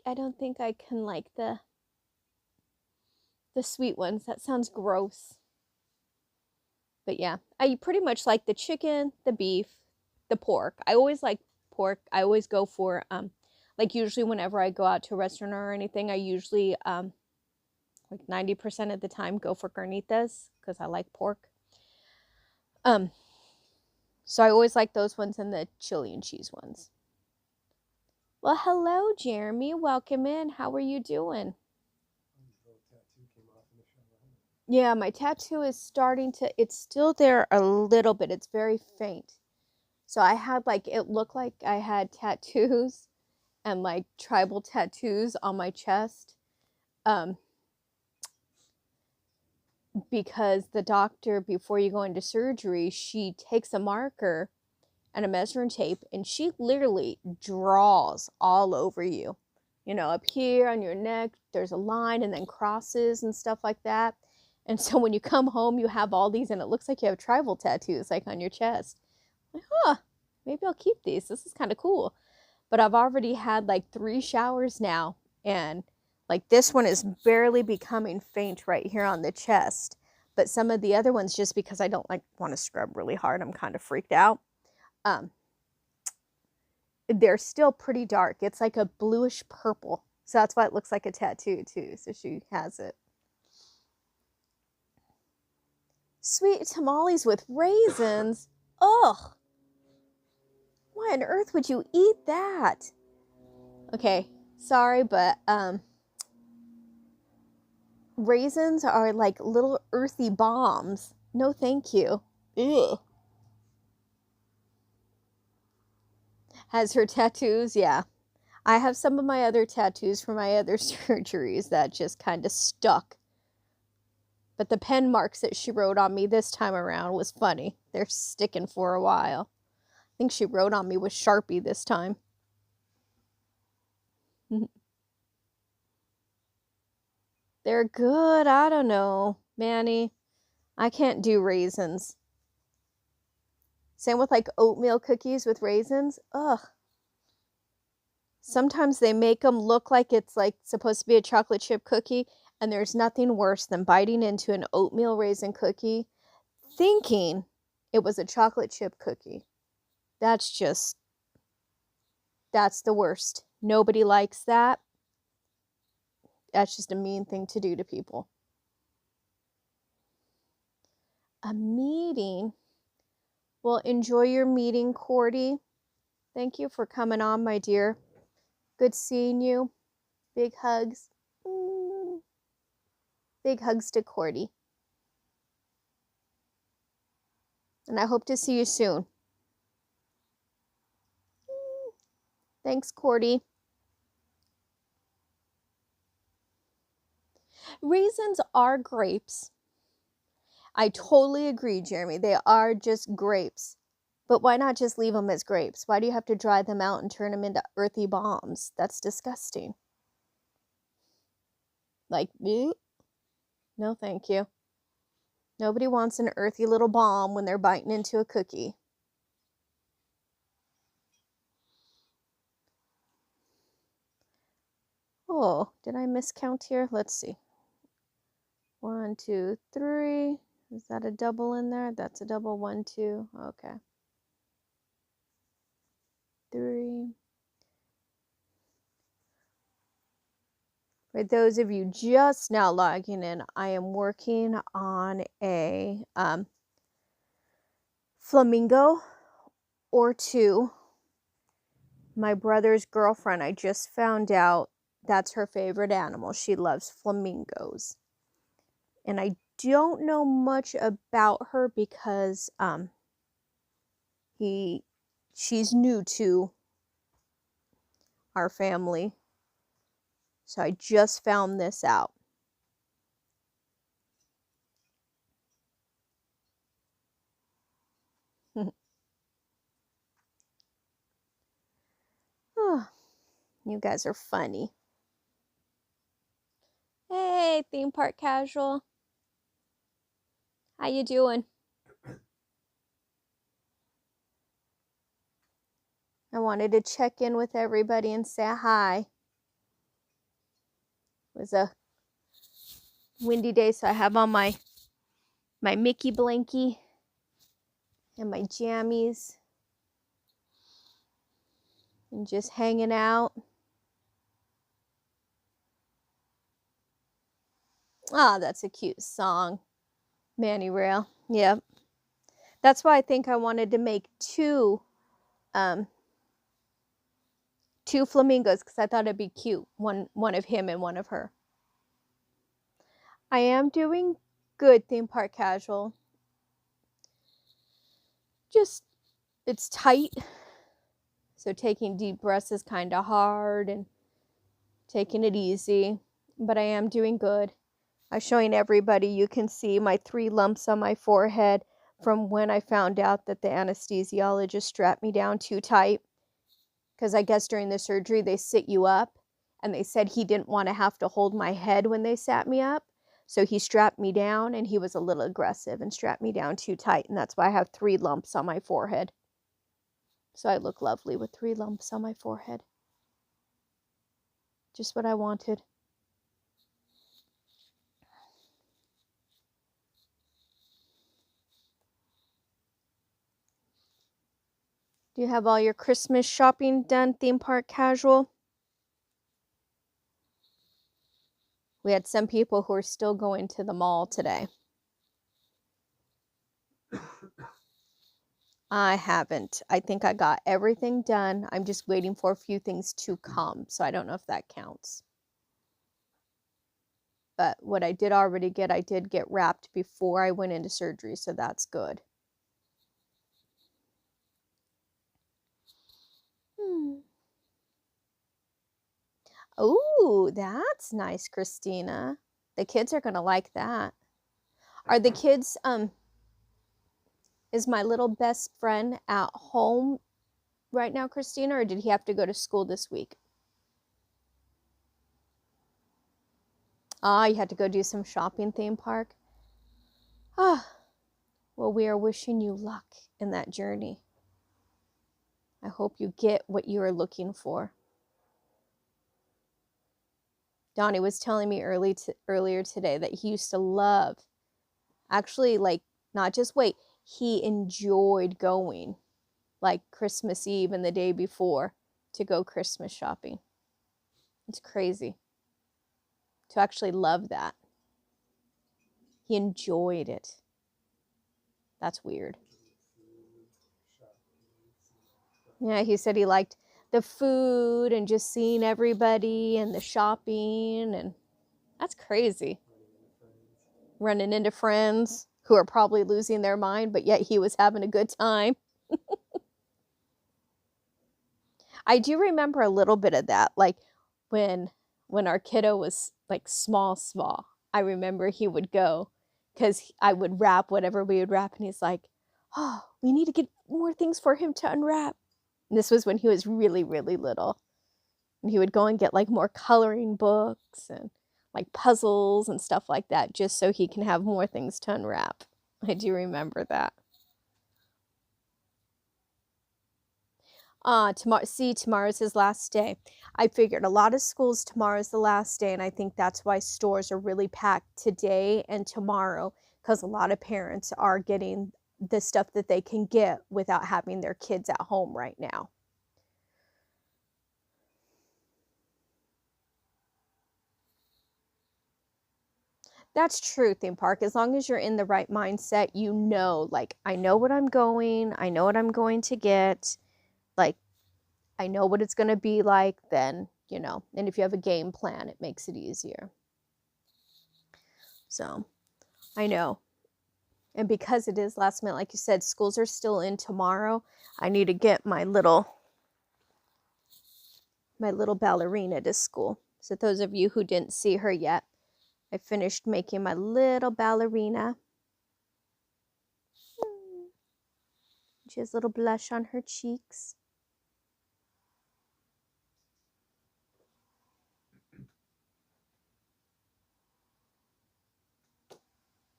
[SPEAKER 1] I don't think I can like the sweet ones. That sounds gross. But yeah, I pretty much like the chicken, the beef, the pork. I always like pork. I always go for like usually whenever I go out to a restaurant or anything, I usually like 90% of the time go for carnitas because I like pork. So I always like those ones and the chili and cheese ones. Well, hello, Jeremy. Welcome in. How are you doing? Yeah, my tattoo is starting to, it's still there a little bit. It's very faint. So I had like, it looked like I had tattoos and like tribal tattoos on my chest. Because the doctor, before you go into surgery, she takes a marker and a measuring tape and she literally draws all over you. You know, up here on your neck, there's a line and then crosses and stuff like that. And so when you come home, you have all these, and it looks like you have tribal tattoos, like on your chest. Like, huh, maybe I'll keep these. This is kind of cool. But I've already had like 3 showers now, and like this one is barely becoming faint right here on the chest. But some of the other ones, just because I don't like want to scrub really hard, I'm kind of freaked out. They're still pretty dark. It's like a bluish purple. So that's why it looks like a tattoo too. So she has it. Sweet tamales with raisins. Ugh. Why on earth would you eat that? Okay, sorry, but raisins are like little earthy bombs. No, thank you. Ugh. Has her tattoos? Yeah. I have some of my other tattoos from my other surgeries that just kind of stuck. But the pen marks that she wrote on me this time around was funny. They're sticking for a while. I think she wrote on me with Sharpie this time. They're good. I don't know, Manny. I can't do raisins. Same with like oatmeal cookies with raisins. Ugh. Sometimes they make them look like it's like supposed to be a chocolate chip cookie, and there's nothing worse than biting into an oatmeal raisin cookie thinking it was a chocolate chip cookie. That's the worst. Nobody likes that. That's just a mean thing to do to people. A meeting? Well, enjoy your meeting, Cordy. Thank you for coming on, my dear. Good seeing you. Big hugs. Big hugs to Cordy. And I hope to see you soon. Thanks, Cordy. Raisins are grapes. I totally agree, Jeremy. They are just grapes. But why not just leave them as grapes? Why do you have to dry them out and turn them into earthy bombs? That's disgusting. Like, no, thank you. Nobody wants an earthy little bomb when they're biting into a cookie. Oh, did I miscount here? Let's see. 1, 2, 3. Is that a double in there? That's a double. 1, 2. Okay. 3. For those of you just now logging in, I am working on a flamingo or 2. My brother's girlfriend, I just found out that's her favorite animal. She loves flamingos. And I don't know much about her because she's new to our family. So I just found this out. Oh, you guys are funny. Hey, theme park casual. How you doing? I wanted to check in with everybody and say hi. It was a windy day, so I have on my Mickey blankie and my jammies and just hanging out. Ah, that's a cute song. Manny Rail. Yep. That's why I think I wanted to make 2 flamingos, because I thought it'd be cute. One of him and one of her. I am doing good, theme park casual. Just, it's tight. So taking deep breaths is kind of hard and taking it easy. But I am doing good. I'm showing everybody, you can see my 3 lumps on my forehead from when I found out that the anesthesiologist strapped me down too tight. Because I guess during the surgery, they sit you up. And they said he didn't want to have to hold my head when they sat me up. So he strapped me down, and he was a little aggressive and strapped me down too tight, and that's why I have 3 lumps on my forehead. So I look lovely with 3 lumps on my forehead. Just what I wanted. Do you have all your Christmas shopping done, theme park casual? We had some people who are still going to the mall today. I haven't. I think I got everything done. I'm just waiting for a few things to come, so I don't know if that counts. But what I did already get, I did get wrapped before I went into surgery, so that's good. Oh, that's nice, Christina. The kids are going to like that. Are the kids, is my little best friend at home right now, Christina, or did he have to go to school this week? Ah, you had to go do some shopping, theme park? Ah, well, we are wishing you luck in that journey. I hope you get what you are looking for. Donnie was telling me earlier today that he used to love, actually, like, not just wait, he enjoyed going, like, Christmas Eve and the day before to go Christmas shopping. It's crazy to actually love that. He enjoyed it. That's weird. Yeah, he said he liked the food and just seeing everybody and the shopping, and that's crazy. Running into friends who are probably losing their mind, but yet he was having a good time. I do remember a little bit of that, like when our kiddo was like small. I remember he would go because I would wrap whatever we would wrap, and he's like, "Oh, we need to get more things for him to unwrap." And this was when he was really, really little. And he would go and get like more coloring books and like puzzles and stuff like that just so he can have more things to unwrap. I do remember that. Tomorrow's his last day. I figured a lot of schools tomorrow's the last day, and I think that's why stores are really packed today and tomorrow, because a lot of parents are getting the stuff that they can get without having their kids at home right now. That's true, theme park. As long as you're in the right mindset, you know, like, I know what I'm going, I know what I'm going to get, like, I know what it's going to be like, then, you know, and if you have a game plan, it makes it easier. So, I know. And because it is last minute, like you said, schools are still in tomorrow, I need to get my little ballerina to school. So those of you who didn't see her yet, I finished making my little ballerina. She has a little blush on her cheeks.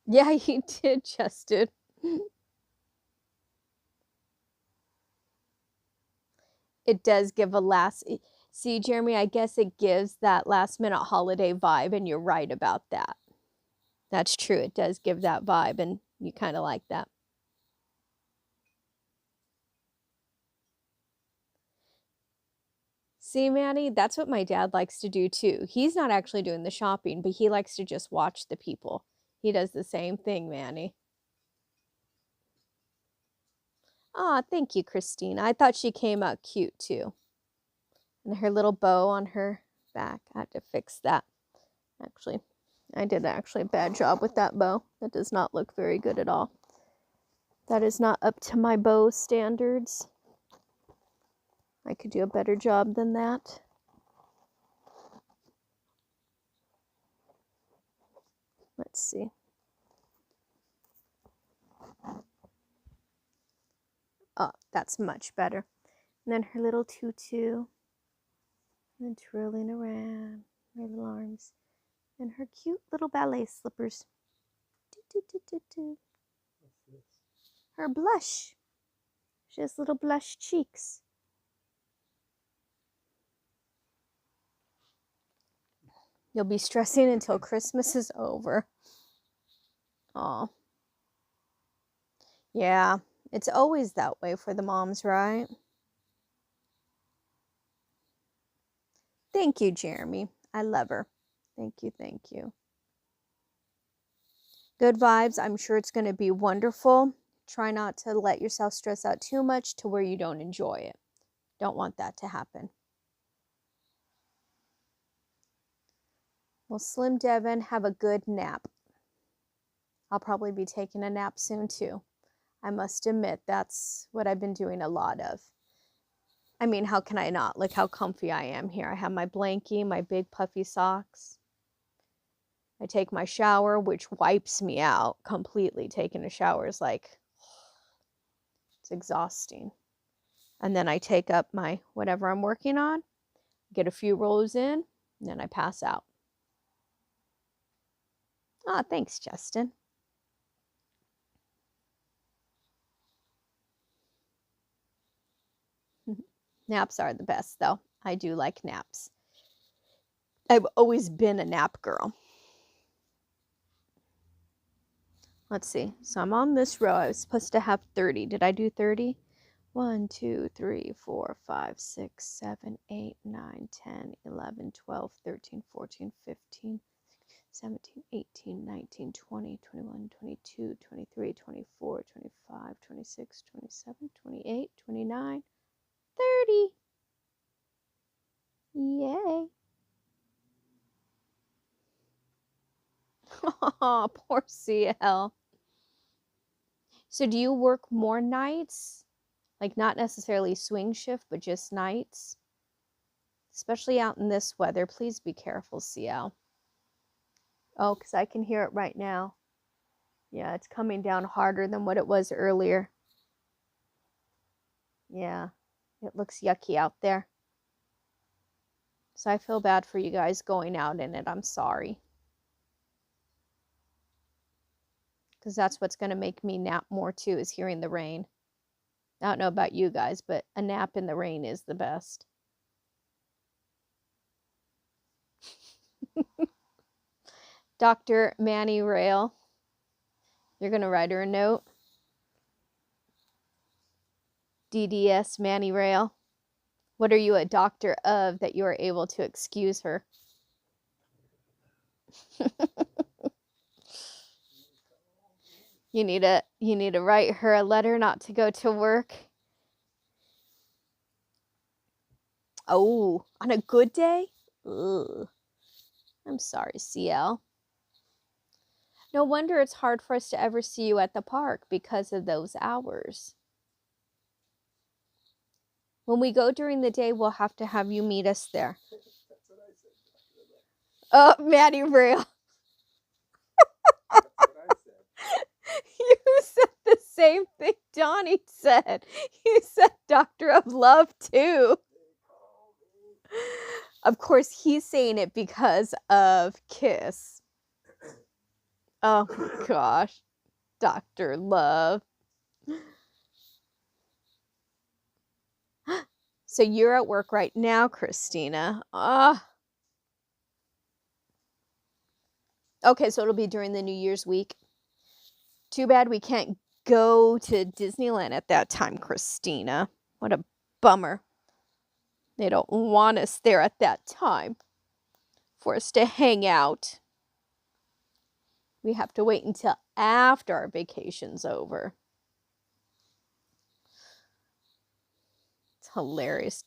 [SPEAKER 1] Yeah, you did, Justin. It does give a last... See, Jeremy, I guess it gives that last minute holiday vibe, and you're right about that. That's true. It does give that vibe, and you kind of like that. See, Manny, that's what my dad likes to do too. He's not actually doing the shopping, but he likes to just watch the people. He does the same thing, Manny. Ah, thank you, Christina. I thought she came out cute too. And her little bow on her back. I had to fix that. Actually, I did actually a bad job with that bow. That does not look very good at all. That is not up to my bow standards. I could do a better job than that. Let's see. Oh, that's much better. And then her little tutu. And twirling around her little arms. And her cute little ballet slippers. Her blush. She has little blush cheeks. You'll be stressing until Christmas is over. Oh. Yeah, it's always that way for the moms, right? Thank you, Jeremy. I love her. Thank you, thank you. Good vibes. I'm sure it's going to be wonderful. Try not to let yourself stress out too much to where you don't enjoy it. Don't want that to happen. Well, Slim Devin, have a good nap. I'll probably be taking a nap soon too. I must admit, that's what I've been doing a lot of. I mean, how can I not? Look how comfy I am here. I have my blankie, my big puffy socks. I take my shower, which wipes me out completely. Taking a shower is like, it's exhausting. And then I take up my whatever I'm working on, get a few rows in, and then I pass out. Ah, thanks, Justin. Naps are the best, though. I do like naps. I've always been a nap girl. Let's see. So I'm on this row. I was supposed to have 30. Did I do 30? 1, 2, 3, 4, 5, 6, 7, 8, 9, 10, 11, 12, 13, 14, 15, 17, 18, 19, 20, 21, 22, 23, 24, 25, 26, 27, 28, 29, 30. Yay. Oh, poor CL. So do you work more nights? Like not necessarily swing shift, but just nights? Especially out in this weather. Please be careful, CL. Oh, because I can hear it right now. Yeah, it's coming down harder than what it was earlier. Yeah, it looks yucky out there. So I feel bad for you guys going out in it. I'm sorry. Because that's what's going to make me nap more too, is hearing the rain. I don't know about you guys, but a nap in the rain is the best. Dr. Manny Rail, you're going to write her a note. DDS Manny Rail, what are you a doctor of that you are able to excuse her? You need to write her a letter not to go to work. Oh, on a good day? Ugh. I'm sorry, CL. No wonder it's hard for us to ever see you at the park because of those hours. When we go during the day, we'll have to have you meet us there.
[SPEAKER 2] That's what I said.
[SPEAKER 1] Oh, Maddie Rail.
[SPEAKER 2] That's what I said.
[SPEAKER 1] You said the same thing Donnie said. You said Doctor of Love too. Of course, he's saying it because of Kiss. Oh my gosh. Dr. Love. So you're at work right now, Christina. Okay, so it'll be during the New Year's week. Too bad we can't go to Disneyland at that time, Christina. What a bummer. They don't want us there at that time for us to hang out. We have to wait until after our vacation's over. It's hilarious.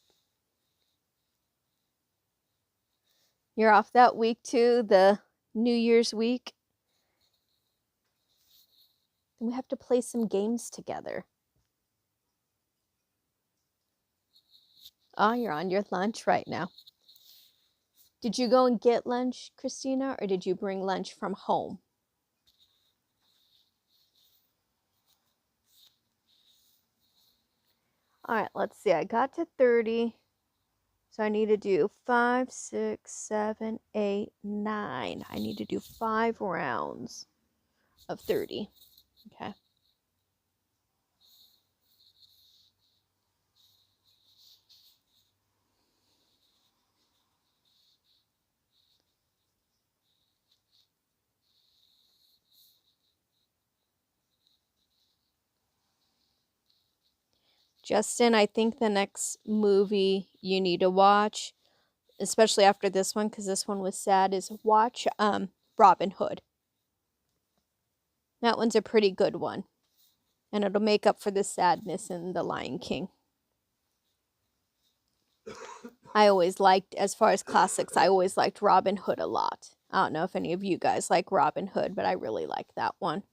[SPEAKER 1] You're off that week too, the New Year's week. And we have to play some games together. Oh, you're on your lunch right now. Did you go and get lunch, Christina, or did you bring lunch from home? All right, let's see. I got to 30. So I need to do 5, 6, 7, 8, 9. I need to do 5 rounds of 30. Okay. Justin, I think the next movie you need to watch, especially after this one, because this one was sad, is watch Robin Hood. That one's a pretty good one. And it'll make up for the sadness in The Lion King. I always liked, as far as classics, I always liked Robin Hood a lot. I don't know if any of you guys like Robin Hood, but I really like that one.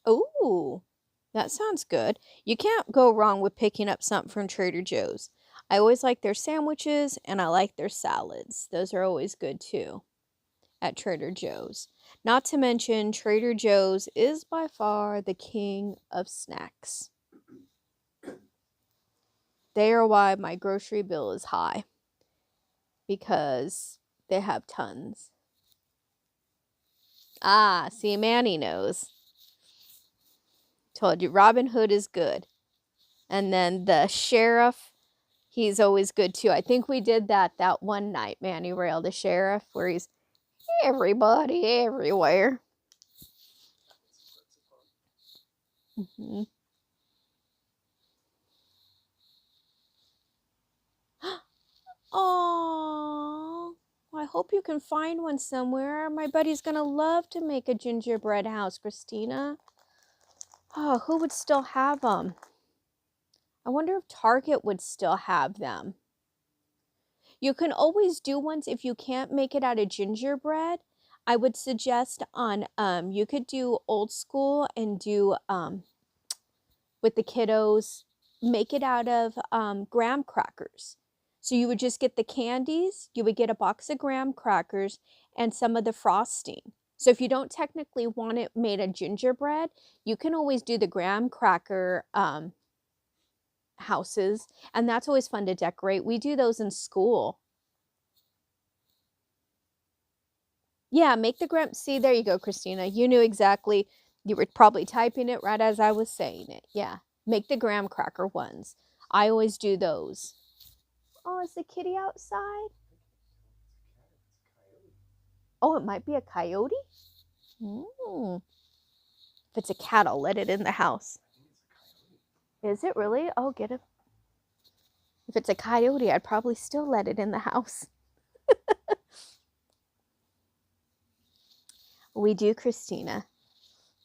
[SPEAKER 1] Ooh, that sounds good. You can't go wrong with picking up something from Trader Joe's. I always like their sandwiches and I like their salads. Those are always good too at Trader Joe's. Not to mention, Trader Joe's is by far the king of snacks. They are why my grocery bill is high, because they have tons. Ah, see, Manny knows. Told you, Robin Hood is good. And then the sheriff, he's always good too. I think we did that one night, Manny Rail, the sheriff, where he's everybody everywhere. Mm-hmm. Aww. I hope you can find one somewhere. My buddy's gonna love to make a gingerbread house, Christina. Oh, who would still have them? I wonder if Target would still have them. You can always do ones if you can't make it out of gingerbread. I would suggest on you could do old school and do with the kiddos, make it out of graham crackers. So you would just get the candies, you would get a box of graham crackers and some of the frosting. So if you don't technically want it made of gingerbread, you can always do the graham cracker houses, and that's always fun to decorate. We do those in school. Yeah, make the graham. See, there you go, Christina. You knew exactly. You were probably typing it right as I was saying it. Yeah, make the graham cracker ones. I always do those. Oh, is the kitty outside? Oh, it might be a coyote? Mm. If it's a cat, I'll let it in the house. Is it really? Oh, get it. If it's a coyote, I'd probably still let it in the house. We do, Christina.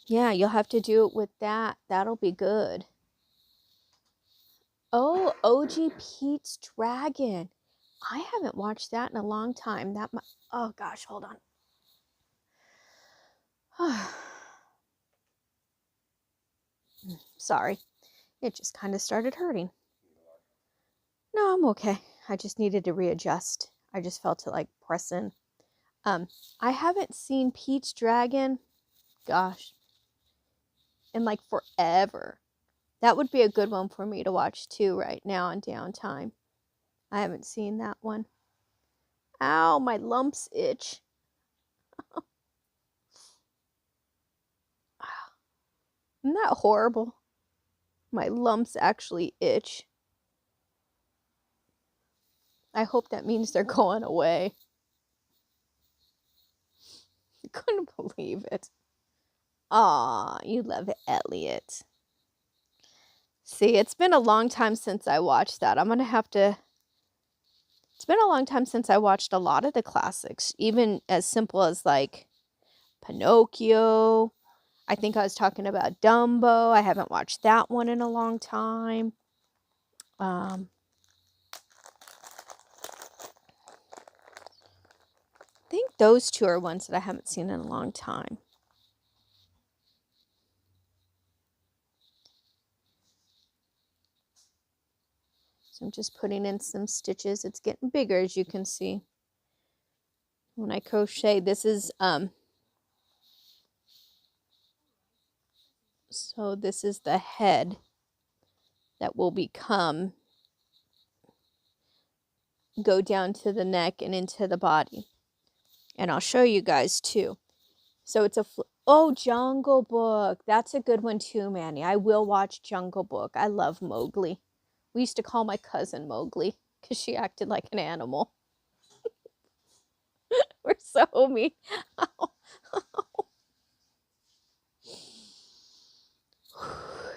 [SPEAKER 1] Yeah, you'll have to do it with that. That'll be good. Oh, OG Pete's Dragon. I haven't watched that in a long time. Oh gosh, hold on. Sorry. It just kind of started hurting. No, I'm okay. I just needed to readjust. I just felt it like pressing. I haven't seen Pete's Dragon, gosh, in like forever. That would be a good one for me to watch too right now in downtime. I haven't seen that one. Ow, my lumps itch. Isn't that horrible? My lumps actually itch. I hope that means they're going away. I couldn't believe it. Aw, you love Elliot. See, it's been a long time since I watched that. I'm going to have to... It's been a long time since I watched a lot of the classics, even as simple as like Pinocchio. I think I was talking about Dumbo. I haven't watched that one in a long time. I think those two are ones that I haven't seen in a long time. So I'm just putting in some stitches. It's getting bigger, as you can see. when I crochet, this is so this is the head that will go down to the neck and into the body. And I'll show you guys too. So it's oh, Jungle Book. That's a good one too, Manny. I will watch Jungle Book. I love Mowgli. We used to call my cousin Mowgli because she acted like an animal. We're so mean.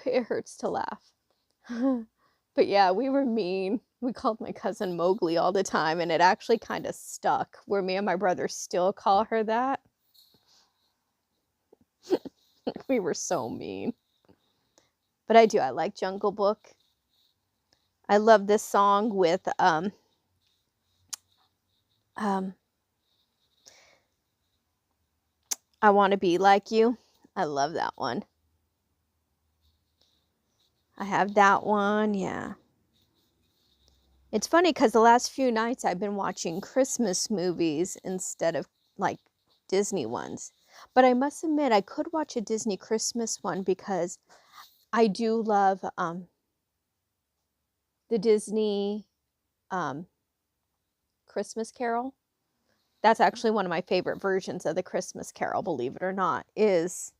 [SPEAKER 1] It hurts to laugh. But yeah, we were mean. We called my cousin Mowgli all the time, and it actually kind of stuck where me and my brother still call her that. We were so mean. But I like Jungle Book. I love this song with I Want to Be Like You. I love that one. I have that one, yeah. It's funny because the last few nights I've been watching Christmas movies instead of like Disney ones. But I must admit, I could watch a Disney Christmas one because I do love the Disney Christmas Carol. That's actually one of my favorite versions of the Christmas Carol, believe it or not, is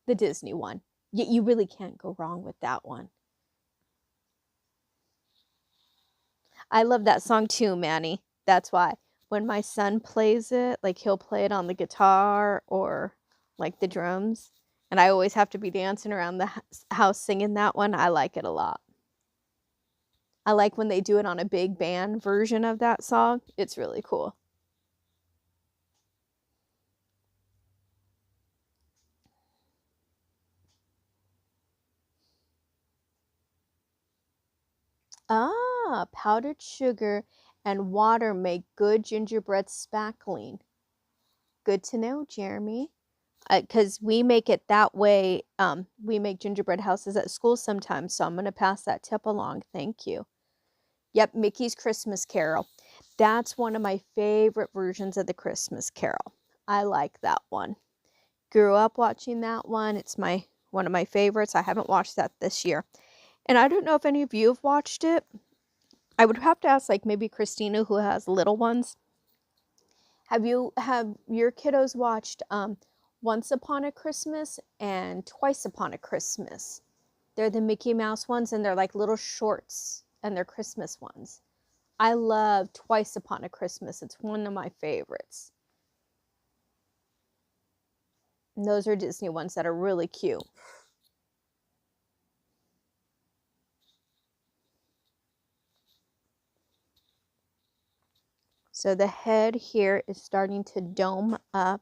[SPEAKER 1] the Disney one. You really can't go wrong with that one. I love that song too, Manny. That's why when my son plays it, like he'll play it on the guitar or like the drums, and I always have to be dancing around the house singing that one. I like it a lot. I like when they do it on a big band version of that song. It's really cool. Ah, powdered sugar and water make good gingerbread spackling. Good to know, Jeremy. Because we make it that way. We make gingerbread houses at school sometimes, so I'm going to pass that tip along. Thank you. Yep, Mickey's Christmas Carol. That's one of my favorite versions of the Christmas Carol. I like that one. Grew up watching that one. It's one of my favorites. I haven't watched that this year. And I don't know if any of you have watched it. I would have to ask, like, maybe Christina, who has little ones. Have your kiddos watched Once Upon a Christmas and Twice Upon a Christmas? They're the Mickey Mouse ones, and they're like little shorts, and they're Christmas ones. I love Twice Upon a Christmas. It's one of my favorites. And those are Disney ones that are really cute. So the head here is starting to dome up.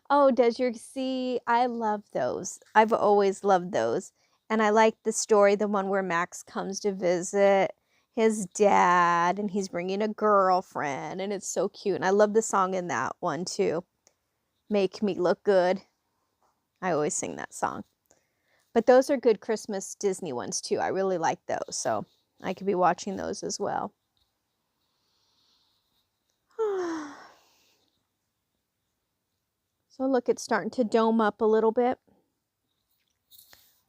[SPEAKER 1] Oh, does your see? I love those. I've always loved those. And I like the story, the one where Max comes to visit his dad and he's bringing a girlfriend, and it's so cute. And I love the song in that one too. Make Me Look Good. I always sing that song. But those are good Christmas Disney ones too. I really like those. So I could be watching those as well. So look, it's starting to dome up a little bit.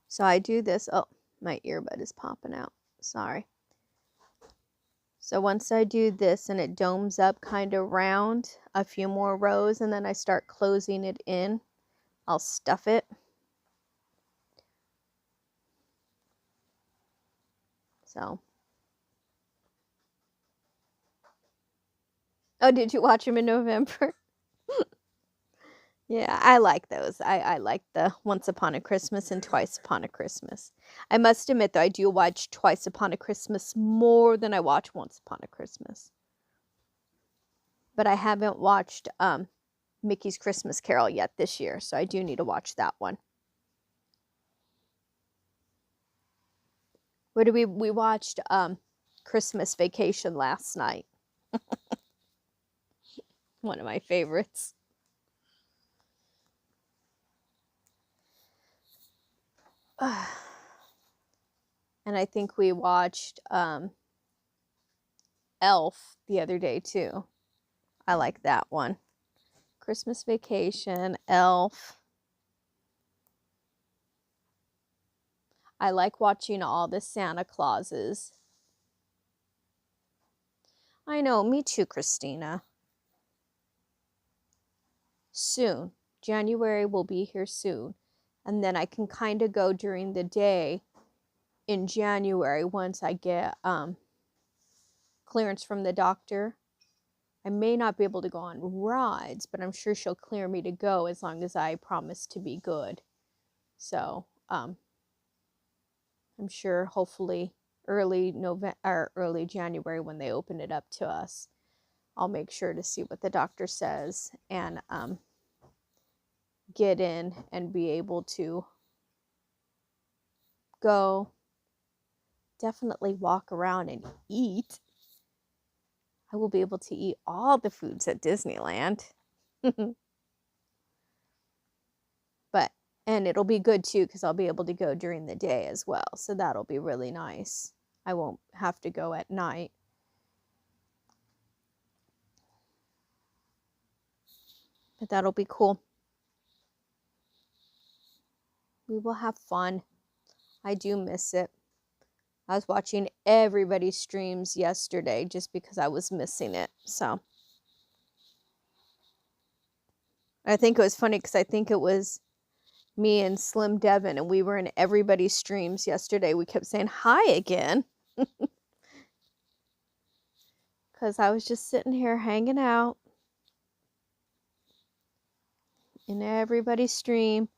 [SPEAKER 1] So I do this. Oh, my earbud is popping out. Sorry. So once I do this and it domes up kind of round, a few more rows, and then I start closing it in, I'll stuff it. So. Oh, did you watch them in November? Yeah, I like those. I like the Once Upon a Christmas and Twice Upon a Christmas. I must admit, though, I do watch Twice Upon a Christmas more than I watch Once Upon a Christmas. But I haven't watched Mickey's Christmas Carol yet this year, so I do need to watch that one. What did we watched Christmas Vacation last night. One of my favorites. And I think we watched Elf the other day too. I like that one. Christmas Vacation, Elf. I like watching all the Santa Clauses. I know, me too, Christina. Soon. January will be here soon. And then I can kind of go during the day in January once I get clearance from the doctor. I may not be able to go on rides, but I'm sure she'll clear me to go as long as I promise to be good. So, I'm sure hopefully early November or early January when they open it up to us, I'll make sure to see what the doctor says and get in and be able to go. Definitely walk around and eat. I will be able to eat all the foods at Disneyland. And it'll be good too because I'll be able to go during the day as well. So that'll be really nice. I won't have to go at night. But that'll be cool. We will have fun. I do miss it. I was watching everybody's streams yesterday just because I was missing it. So I think it was funny because I think it was me and Slim Devin, and we were in everybody's streams yesterday. We kept saying hi again. Because I was just sitting here hanging out in everybody's stream.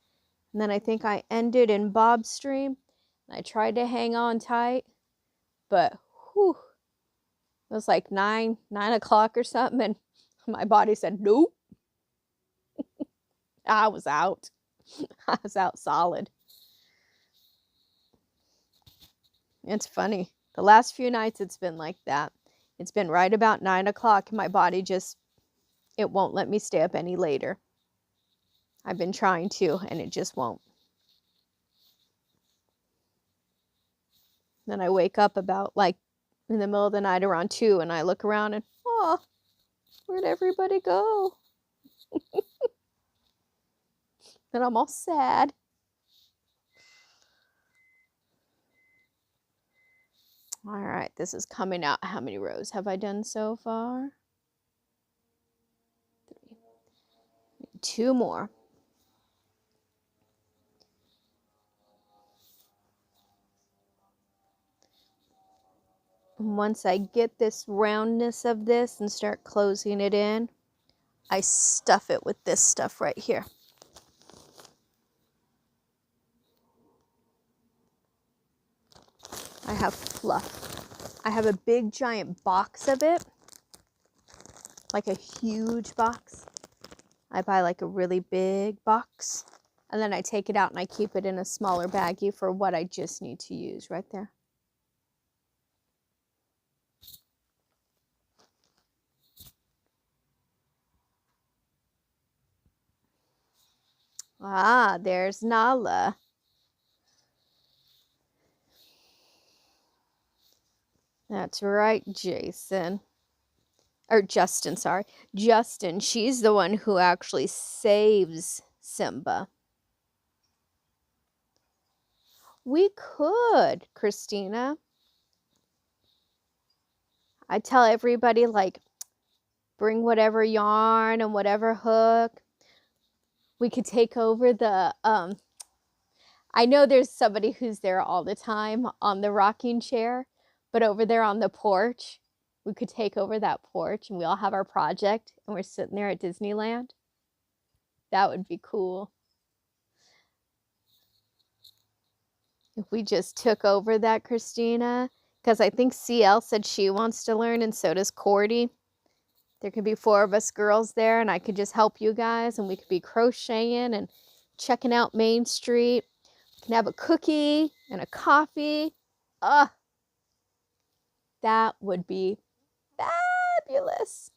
[SPEAKER 1] And then I think I ended in Bob's stream. And I tried to hang on tight. But whew, it was like 9 o'clock or something. And my body said, nope. I was out. I was out solid. It's funny. The last few nights it's been like that. It's been right about 9 o'clock and my body just, it won't let me stay up any later. I've been trying to and it just won't. Then I wake up about like in the middle of the night around 2 and I look around and, oh, where'd everybody go? And I'm all sad. All right, this is coming out. How many rows have I done so far? 3. 2 more. And once I get this roundness of this and start closing it in, I stuff it with this stuff right here. I have fluff. I have a big giant box of it, like a huge box. I buy like a really big box and then I take it out and I keep it in a smaller baggie for what I just need to use right there. Ah, there's Nala. That's right, Jason. Or Justin, sorry. Justin, she's the one who actually saves Simba. We could, Christina. I tell everybody, like, bring whatever yarn and whatever hook. We could take over the, I know there's somebody who's there all the time on the rocking chair, but over there on the porch, we could take over that porch and we all have our project and we're sitting there at Disneyland. That would be cool. If we just took over that, Christina, because I think CL said she wants to learn and so does Cordy. There could be 4 of us girls there and I could just help you guys and we could be crocheting and checking out Main Street. We can have a cookie and a coffee. That would be fabulous.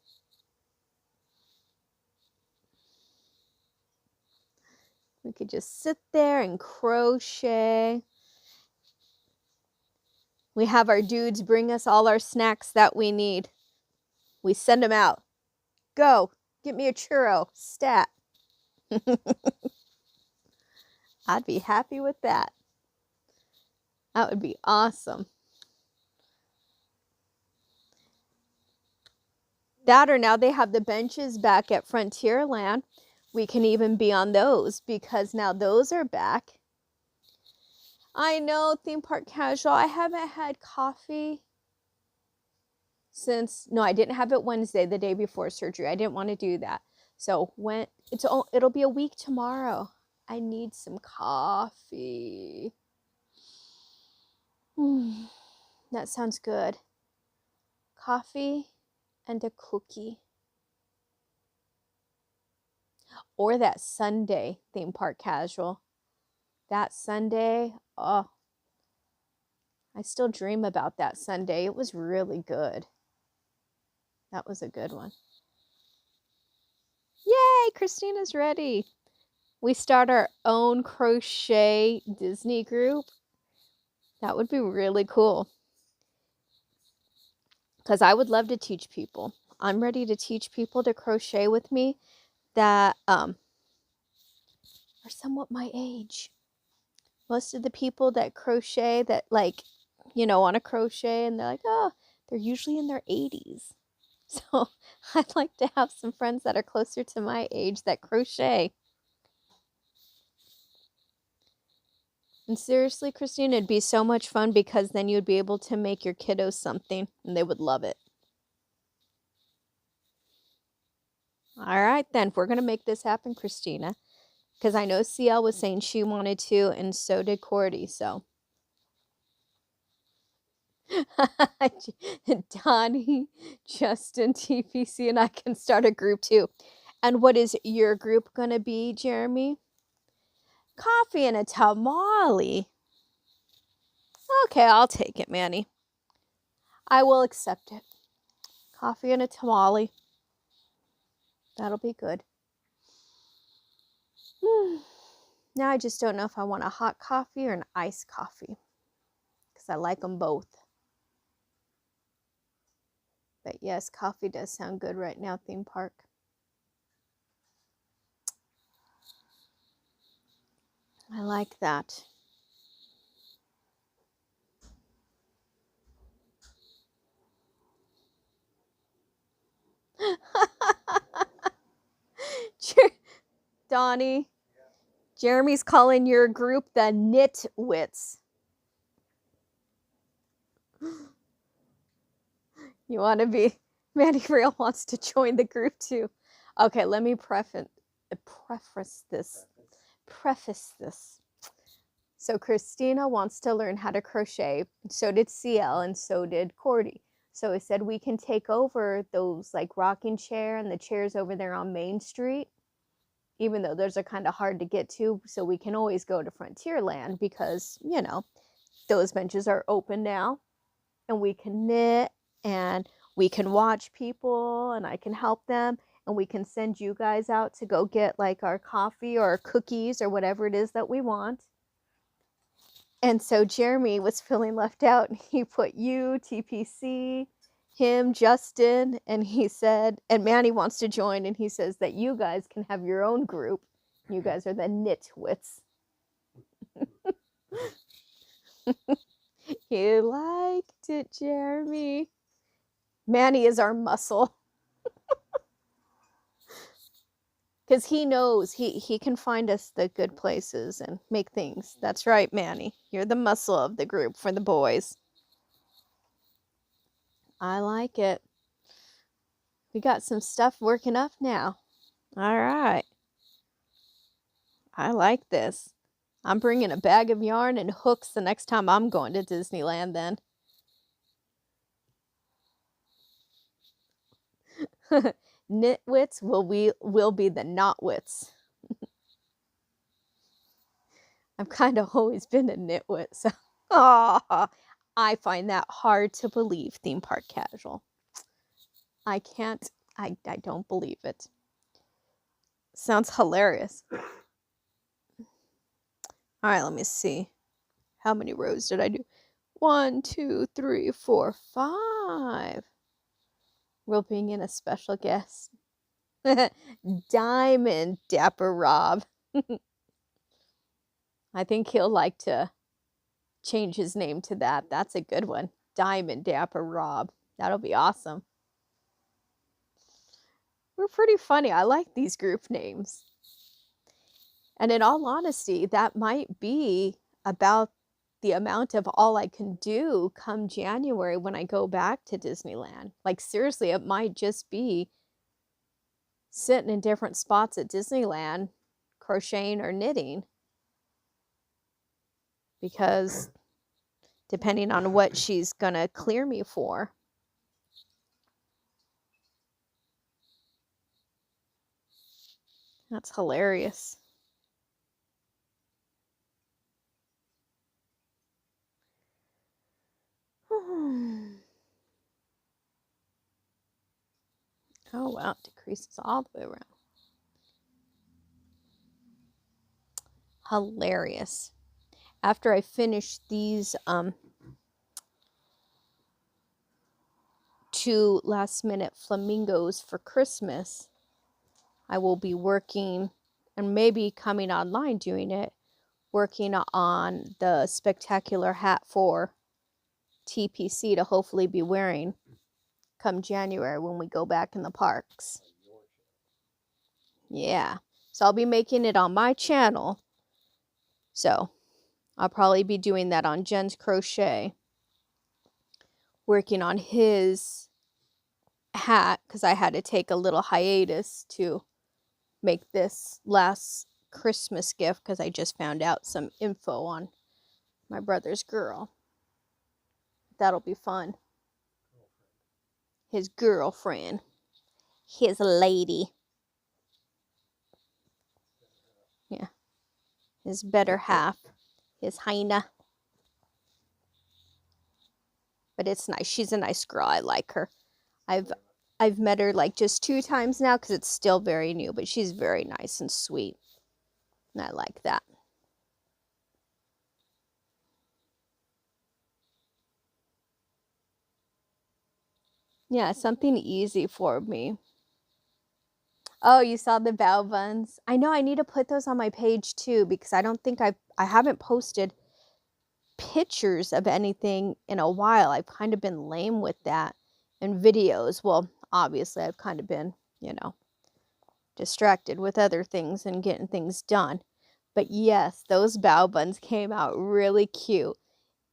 [SPEAKER 1] We could just sit there and crochet. We have our dudes bring us all our snacks that we need. We send them out. Go, get me a churro, stat. I'd be happy with that. That would be awesome. That or now they have the benches back at Frontierland. We can even be on those because now those are back. I know, theme park casual. I haven't had coffee since, no, I didn't have it Wednesday, the day before surgery. I didn't want to do that. So when it'll be a week tomorrow. I need some coffee. That sounds good. Coffee and a cookie. Or that Sunday theme park casual. That Sunday, oh, I still dream about that Sunday. It was really good. That was a good one. Yay, Christina's ready. We start our own crochet Disney group. That would be really cool. Because I would love to teach people. I'm ready to teach people to crochet with me that are somewhat my age. Most of the people that crochet that like, want to crochet and they're like, oh, they're usually in their 80s. So I'd like to have some friends that are closer to my age that crochet. And seriously, Christine, it'd be so much fun because then you'd be able to make your kiddos something and they would love it. All right, then. We're going to make this happen, Christina. Because I know CL was saying she wanted to, and so did Cordy, so. Donnie, Justin, TPC, and I can start a group too. And what is your group going to be, Jeremy? Coffee and a tamale. Okay, I'll take it, Manny. I will accept it. Coffee and a tamale. That'll be good. Now I just don't know if I want a hot coffee or an iced coffee. Because I like them both. But yes, coffee does sound good right now, theme park. I like that. Donnie, Jeremy's calling your group the Knitwits. You want to be, Manny Real wants to join the group too. Okay, let me preface this. So Christina wants to learn how to crochet. So did CL and so did Cordy. So I said we can take over those like rocking chair and the chairs over there on Main Street, even though those are kind of hard to get to. So we can always go to Frontierland because, those benches are open now and we can knit and we can watch people and I can help them and we can send you guys out to go get like our coffee or our cookies or whatever it is that we want. And so Jeremy was feeling left out and he put you, TPC, him, Justin, and he said, and Manny wants to join and he says that you guys can have your own group. You guys are the Knitwits. You liked it, Jeremy. Manny is our muscle. Because he knows he can find us the good places and make things. That's right, Manny. You're the muscle of the group for the boys. I like it. We got some stuff working up now. All right. I like this. I'm bringing a bag of yarn and hooks the next time I'm going to Disneyland then. Knitwits will be the notwits. I've kind of always been a nitwit, so I find that hard to believe, theme park casual. I don't believe it. Sounds hilarious. All right, let me see. How many rows did I do? 1, 2, 3, 4, 5. roping in a special guest. Diamond Dapper Rob. I think he'll like to change his name to that. That's a good one. Diamond Dapper Rob. That'll be awesome. We're pretty funny. I like these group names. And in all honesty, that might be about the amount of all I can do come January when I go back to Disneyland. Like, seriously, it might just be sitting in different spots at Disneyland, crocheting or knitting. Because depending on what she's going to clear me for. That's hilarious. Oh, wow, it decreases all the way around. Hilarious. After I finish these 2 last-minute flamingos for Christmas, I will be working, and maybe coming online doing it, working on the spectacular hat for TPC to hopefully be wearing come January when we go back in the parks. Yeah. So I'll be making it on my channel. So I'll probably be doing that on Jen's Crochet. Working on his hat because I had to take a little hiatus to make this last Christmas gift because I just found out some info on my brother's girl. That'll be fun. His girlfriend. His lady. Yeah. His better half. His hyena. But it's nice. She's a nice girl. I like her. I've met her like just 2 times now because it's still very new, but she's very nice and sweet. And I like that. Yeah, something easy for me. Oh, you saw the bao buns? I know I need to put those on my page too because I don't think I haven't posted pictures of anything in a while. I've kind of been lame with that. And videos, well, obviously I've kind of been, distracted with other things and getting things done. But yes, those bao buns came out really cute.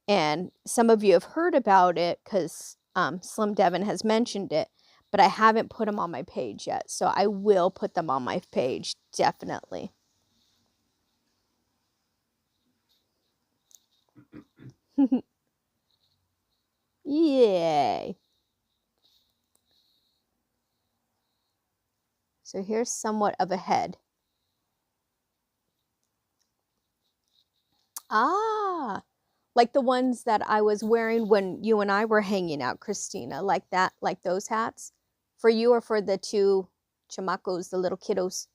[SPEAKER 1] And some of you have heard about it because Slim Devin has mentioned it, but I haven't put them on my page yet. So I will put them on my page, definitely. Yay. So here's somewhat of a head. Ah, like the ones that I was wearing when you and I were hanging out, Christina, like that, like those hats for you or for the 2 chamacos, the little kiddos.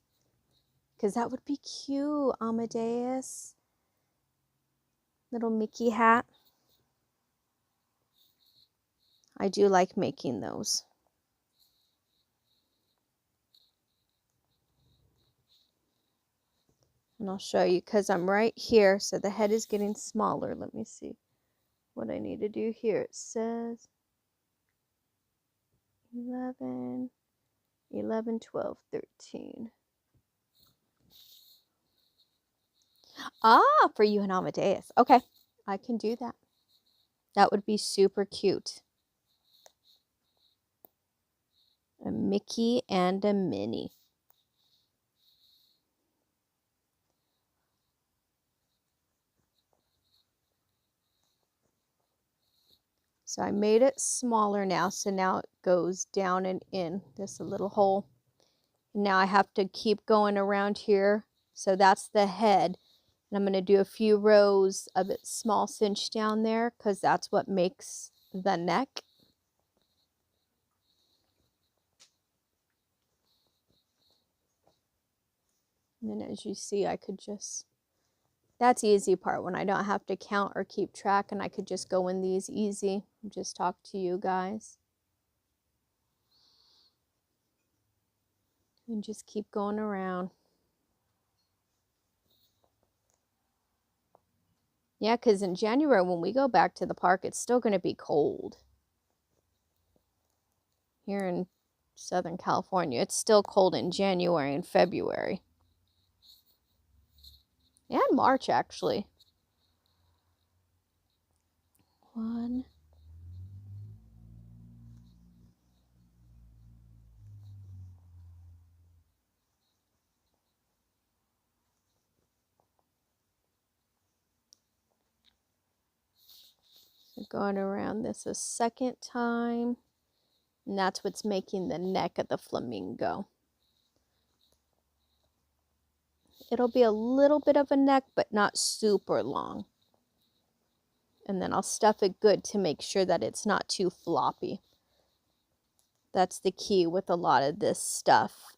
[SPEAKER 1] Because that would be cute, Amadeus. Little Mickey hat. I do like making those. And I'll show you because I'm right here. So the head is getting smaller. Let me see what I need to do here. It says 11, 11, 12, 13. Ah, for you and Amadeus. Okay, I can do that. That would be super cute. A Mickey and a Minnie. So I made it smaller now, so now it goes down and in just a little hole. Now I have to keep going around here. So that's the head. And I'm going to do a few rows of it small cinch down there because that's what makes the neck. And then as you see, I could just, that's the easy part when I don't have to count or keep track and I could just go in these easy and just talk to you guys. And just keep going around. Yeah, because in January when we go back to the park, it's still going to be cold. Here in Southern California, it's still cold in January and February. And March, actually. 1. So going around this a second time. And that's what's making the neck of the flamingo. It'll be a little bit of a neck, but not super long. And then I'll stuff it good to make sure that it's not too floppy. That's the key with a lot of this stuff,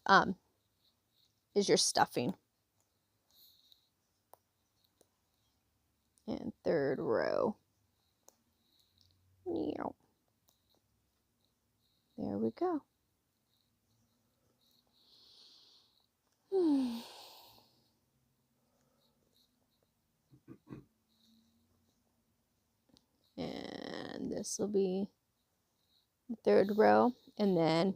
[SPEAKER 1] is your stuffing. And 3rd row. There we go. And this will be the 3rd row, and then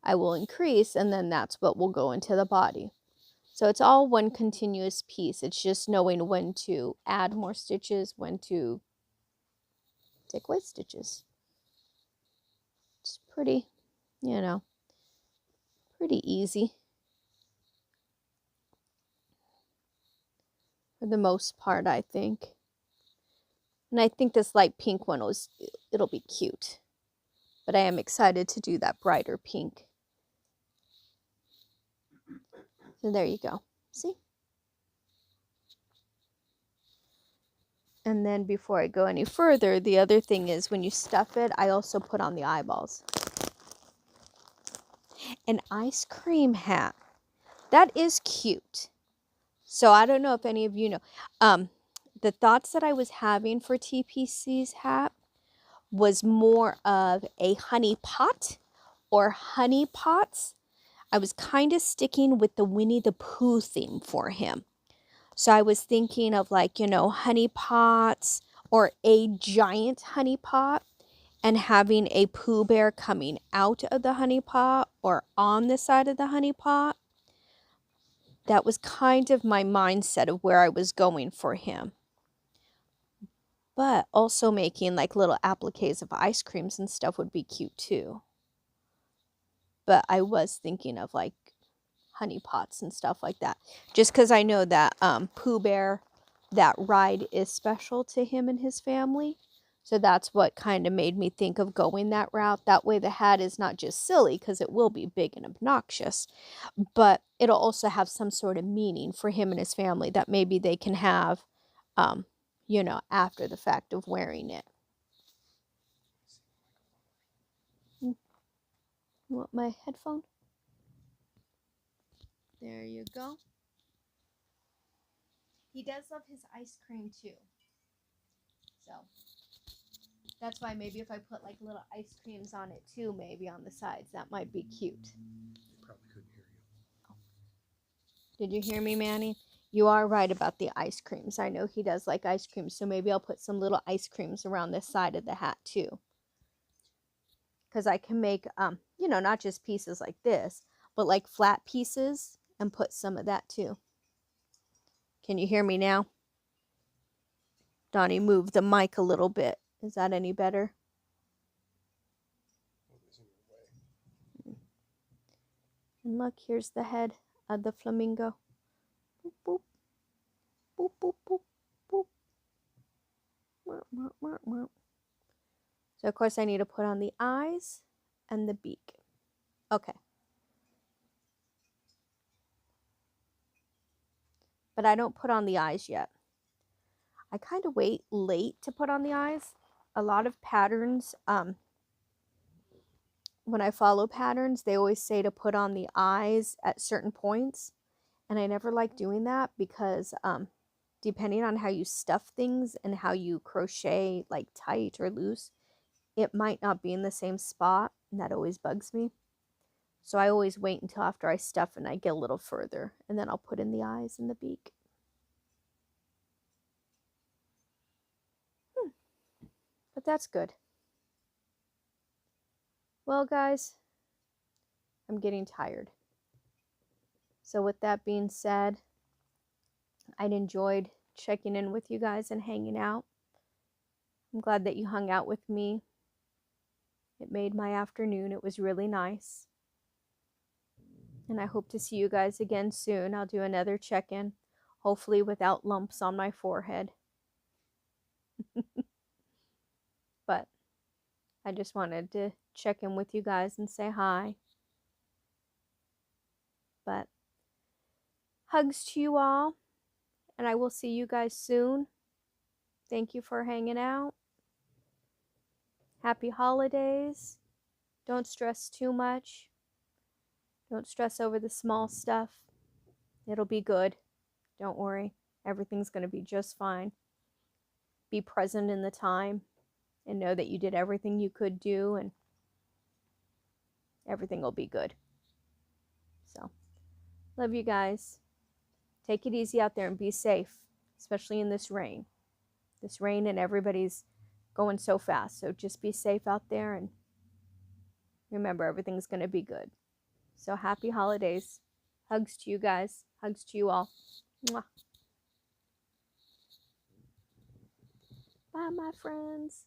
[SPEAKER 1] I will increase, and then that's what will go into the body. So it's all one continuous piece. It's just knowing when to add more stitches, when to take away stitches. It's pretty, pretty easy for the most part, I think. And I think this light pink one it'll be cute. But I am excited to do that brighter pink. So there you go. See? And then before I go any further, the other thing is when you stuff it, I also put on the eyeballs. An ice cream hat. That is cute. So I don't know if any of you know. The thoughts that I was having for TPC's hat was more of a honey pot or honey pots. I was kind of sticking with the Winnie the Pooh theme for him. So I was thinking of like, honey pots or a giant honey pot and having a Pooh Bear coming out of the honey pot or on the side of the honey pot. That was kind of my mindset of where I was going for him. But also making like little appliques of ice creams and stuff would be cute too. But I was thinking of like honey pots and stuff like that. Just because I know that Pooh Bear, that ride is special to him and his family. So that's what kind of made me think of going that route. That way the hat is not just silly, because it will be big and obnoxious, but it'll also have some sort of meaning for him and his family that maybe they can have, after the fact of wearing it. You want my headphone? There you go. He does love his ice cream too. So that's why maybe if I put like little ice creams on it too, maybe on the sides, that might be cute.
[SPEAKER 2] They probably couldn't hear you.
[SPEAKER 1] Oh. Did you hear me, Manny? You are right about the ice creams. I know he does like ice creams, so maybe I'll put some little ice creams around this side of the hat too. Because I can make, not just pieces like this, but like flat pieces and put some of that too. Can you hear me now? Donnie, move the mic a little bit. Is that any better? And look, here's the head of the flamingo. Boop, boop. Boop, boop, boop, boop. So, of course, I need to put on the eyes and the beak. Okay. But I don't put on the eyes yet. I kind of wait late to put on the eyes. A lot of patterns, when I follow patterns, they always say to put on the eyes at certain points. And I never like doing that because depending on how you stuff things and how you crochet like tight or loose, it might not be in the same spot, and that always bugs me. So I always wait until after I stuff and I get a little further, and then I'll put in the eyes and the beak. But that's good. Well, guys, I'm getting tired. So with that being said, I enjoyed checking in with you guys and hanging out. I'm glad that you hung out with me. It made my afternoon. It was really nice. And I hope to see you guys again soon. I'll do another check-in, hopefully without lumps on my forehead. But I just wanted to check in with you guys and say hi. But hugs to you all, and I will see you guys soon. Thank you for hanging out. Happy holidays. Don't stress too much. Don't stress over the small stuff. It'll be good. Don't worry. Everything's going to be just fine. Be present in the time and know that you did everything you could do, and everything will be good. So, love you guys. Take it easy out there and be safe, especially in this rain. This rain, and everybody's going so fast. So just be safe out there, and remember, everything's going to be good. So happy holidays. Hugs to you guys. Hugs to you all. Mwah. Bye, my friends.